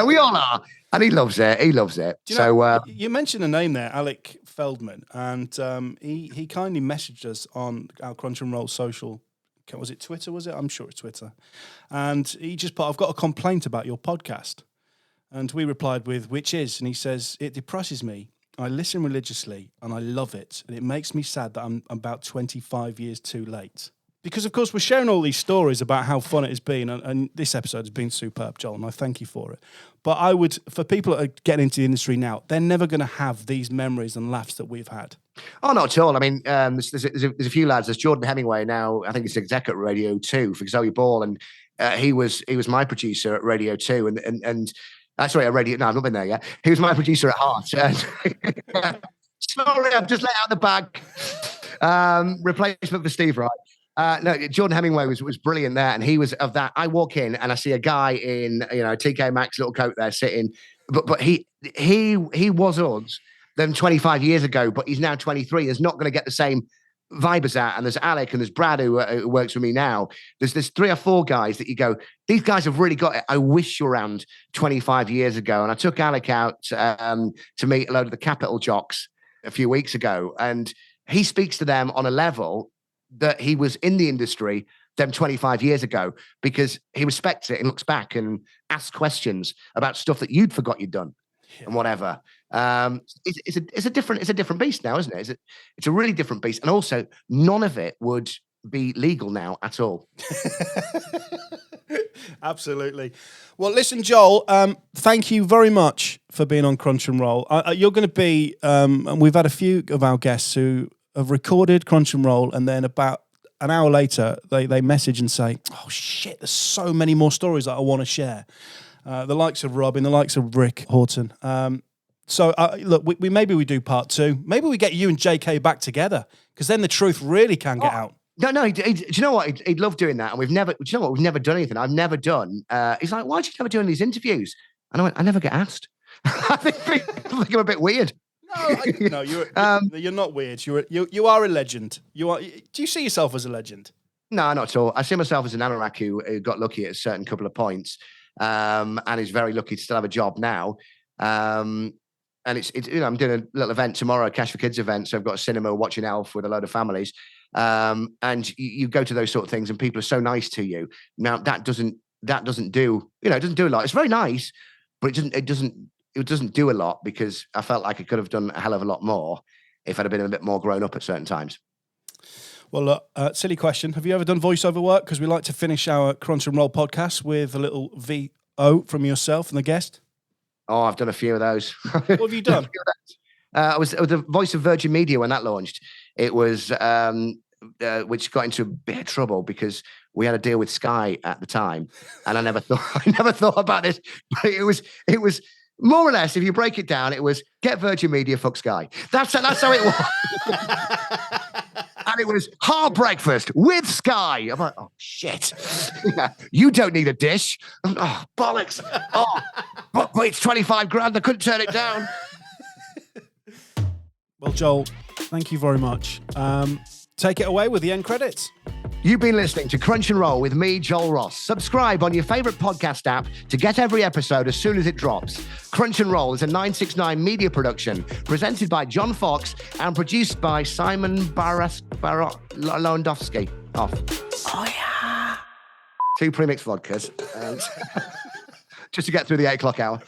We all are. And he loves it. He loves it. You mentioned a name there, Alec Feldman, and he kindly messaged us on our Crunch and Roll social. Was it Twitter? Was it? I'm sure it's Twitter. And he just put, "I've got a complaint about your podcast." And we replied with, "Which is?" And he says, "It depresses me. I listen religiously and I love it. And it makes me sad that I'm about 25 years too late." Because, of course, we're sharing all these stories about how fun it has been. And this episode has been superb, Joel, and I thank you for it. But for people that are getting into the industry now, they're never going to have these memories and laughs that we've had. Oh, not at all. I mean, there's a few lads. There's Jordan Hemingway now. I think he's exec at Radio 2 for Zoe Ball. And he was my producer at Radio 2. And sorry, at Radio... No, I've not been there yet. He was my producer at Heart. Sorry, I've just let out the bag. Replacement for Steve Wright. No, Jordan Hemingway was brilliant there, and he was of that. I walk in and I see a guy in TK Maxx little coat there sitting, but he was us then 25 years ago, but he's now 23. He's not going to get the same vibe as that. And there's Alec and there's Brad who works with me now. There's 3 or 4 guys that you go, these guys have really got it. I wish you were around 25 years ago. And I took Alec out to meet a load of the Capital jocks a few weeks ago, and he speaks to them on a level that he was in the industry them 25 years ago, because he respects it and looks back and asks questions about stuff that you'd forgot you'd done and whatever. It's a different beast now, isn't it? It's a really different beast. And also none of it would be legal now at all. Absolutely. Well, listen, Joel, thank you very much for being on Crunch and Roll. You're going to be, and we've had a few of our guests who have recorded Crunch and Roll, and then about an hour later, they message and say, "Oh shit, there's so many more stories that I want to share." The likes of Robin, the likes of Rick Horton. So look, maybe we do part 2. Maybe we get you and JK back together, because then the truth really can get out. No. Do you know what? He'd love doing that, and we've never. Do you know what? We've never done anything. I've never done. He's like, "Why do you never do these interviews?" And I went, "I never get asked." I think I'm a bit weird. No, you're not weird. You are a legend. You are. Do you see yourself as a legend? No, not at all. I see myself as an anorak who got lucky at a certain couple of points, and is very lucky to still have a job now. And it's I'm doing a little event tomorrow, a Cash for Kids event. So I've got a cinema watching Elf with a load of families. And you go to those sort of things, and people are so nice to you. Now that doesn't do it doesn't do a lot. It's very nice, but it doesn't do a lot, because I felt like I could have done a hell of a lot more if I'd have been a bit more grown up at certain times. Well, look, silly question. Have you ever done voiceover work? Because we like to finish our Crunch and Roll podcast with a little VO from yourself and the guest. Oh, I've done a few of those. What have you done? I was the voice of Virgin Media when that launched. It was, which got into a bit of trouble because we had a deal with Sky at the time, and I never thought about this, but it was more or less, if you break it down, it was get Virgin Media, fuck Sky. That's how it was. And it was hard breakfast with Sky. I'm like, oh shit, you don't need a dish. Oh bollocks. Oh, but it's 25 grand. I couldn't turn it down. Well, Joel, thank you very much. Take it away with the end credits. You've been listening to Crunch and Roll with me, Joel Ross. Subscribe on your favourite podcast app to get every episode as soon as it drops. Crunch and Roll is a 969 media production presented by John Fox and produced by Simon Lewandowski. Off. Oh, yeah. 2 premixed vodkas. Just to get through the 8 o'clock hour.